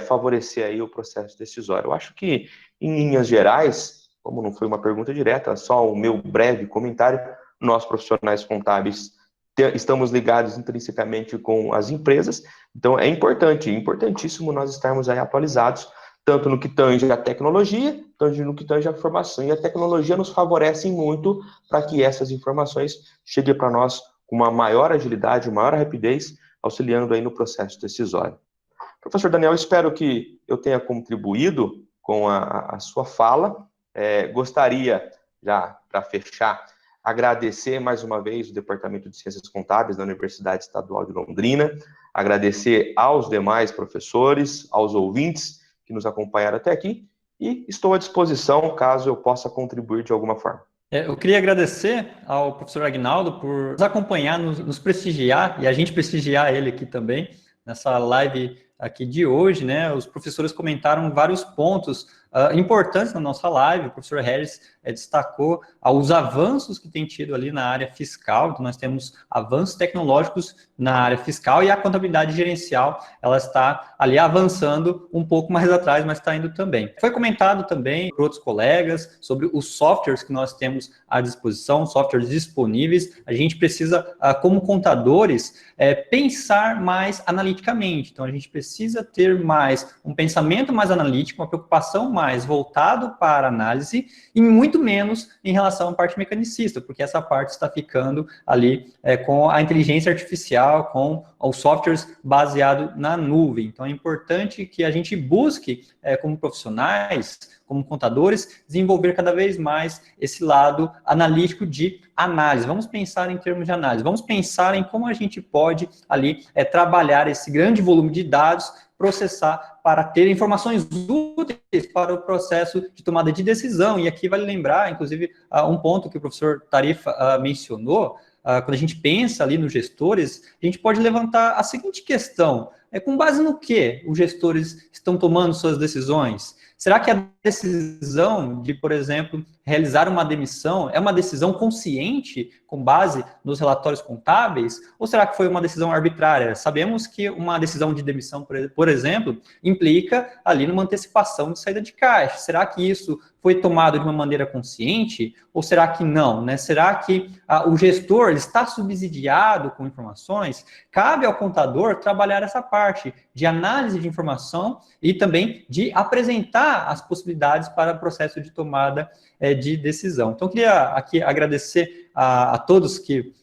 favorecer aí o processo decisório. Eu acho que, em linhas gerais, como não foi uma pergunta direta, só o meu breve comentário, nós profissionais contábeis estamos ligados intrinsecamente com as empresas, então é importantíssimo nós estarmos aí atualizados, tanto no que tange a tecnologia, tanto no que tange a informação, e a tecnologia nos favorece muito para que essas informações cheguem para nós com uma maior agilidade, uma maior rapidez, auxiliando aí no processo decisório. Professor Daniel, espero que eu tenha contribuído com a sua fala. Gostaria, já para fechar, agradecer mais uma vez o Departamento de Ciências Contábeis da Universidade Estadual de Londrina, agradecer aos demais professores, aos ouvintes que nos acompanharam até aqui, e estou à disposição caso eu possa contribuir de alguma forma. Eu queria agradecer ao professor Aguinaldo por nos acompanhar, nos prestigiar, e a gente prestigiar ele aqui também, nessa live aqui de hoje, né? Os professores comentaram vários pontos importantes na nossa live. O professor Regis destacou os avanços que tem tido ali na área fiscal. Então, nós temos avanços tecnológicos na área fiscal e a contabilidade gerencial, ela está ali avançando um pouco mais atrás, mas está indo também. Foi comentado também por outros colegas sobre os softwares que nós temos à disposição, softwares disponíveis. A gente precisa, como contadores, pensar mais analiticamente. Então, a gente precisa ter mais um pensamento mais analítico, uma preocupação mais voltado para a análise e muito menos em relação à parte mecanicista, porque essa parte está ficando ali com a inteligência artificial, com os softwares baseados na nuvem. Então, é importante que a gente busque, como profissionais, como contadores, desenvolver cada vez mais esse lado analítico de análise. Vamos pensar em termos de análise, vamos pensar em como a gente pode ali trabalhar esse grande volume de dados, processar para ter informações úteis para o processo de tomada de decisão. E aqui vale lembrar, inclusive, um ponto que o professor Tarifa mencionou, quando a gente pensa ali nos gestores, a gente pode levantar a seguinte questão: com base no que os gestores estão tomando suas decisões? Será que a decisão de, por exemplo, realizar uma demissão é uma decisão consciente com base nos relatórios contábeis? Ou será que foi uma decisão arbitrária? Sabemos que uma decisão de demissão, por exemplo, implica ali numa antecipação de saída de caixa. Será que isso foi tomado de uma maneira consciente? Ou será que não, né? Será que o gestor está subsidiado com informações? Cabe ao contador trabalhar essa parte de análise de informação e também de apresentar as possibilidades para o processo de tomada de decisão. Então, eu queria aqui agradecer a todos que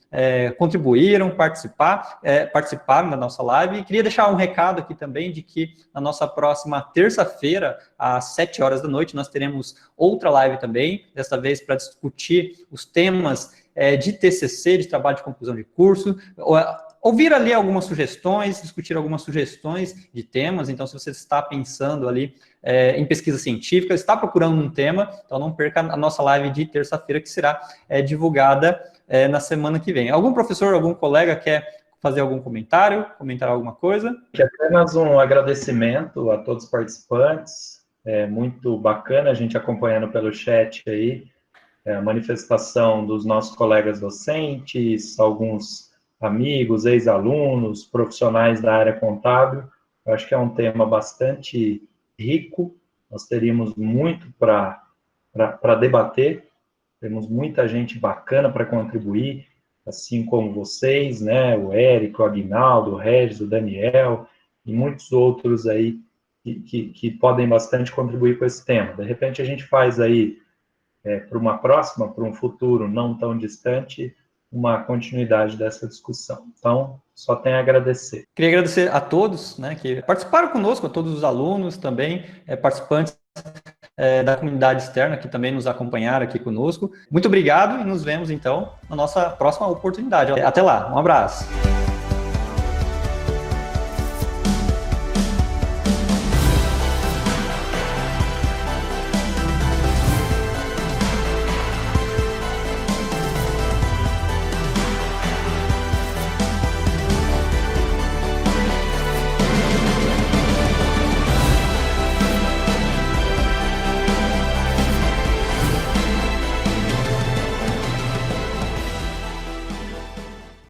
contribuíram, participaram da nossa live. E queria deixar um recado aqui também de que na nossa próxima terça-feira, às 7 horas da noite, nós teremos outra live também, dessa vez para discutir os temas de TCC, de trabalho de conclusão de curso, ouvir ali algumas sugestões, discutir algumas sugestões de temas. Então, se você está pensando ali em pesquisa científica, está procurando um tema, então não perca a nossa live de terça-feira, que será divulgada na semana que vem. Algum professor, algum colega quer fazer algum comentário, comentar alguma coisa? Apenas um agradecimento a todos os participantes. É muito bacana a gente acompanhando pelo chat aí a manifestação dos nossos colegas docentes, alguns amigos, ex-alunos, profissionais da área contábil. Eu acho que é um tema bastante rico, nós teríamos muito para debater, temos muita gente bacana para contribuir, assim como vocês, né, o Érico, o Aguinaldo, o Regis, o Daniel, e muitos outros aí que podem bastante contribuir com esse tema. De repente a gente faz aí, para uma próxima, para um futuro não tão distante, uma continuidade dessa discussão. Então, só tenho a agradecer. Queria agradecer a todos, né, que participaram conosco, a todos os alunos também, participantes da comunidade externa que também nos acompanharam aqui conosco. Muito obrigado e nos vemos, então, na nossa próxima oportunidade. Até lá, um abraço.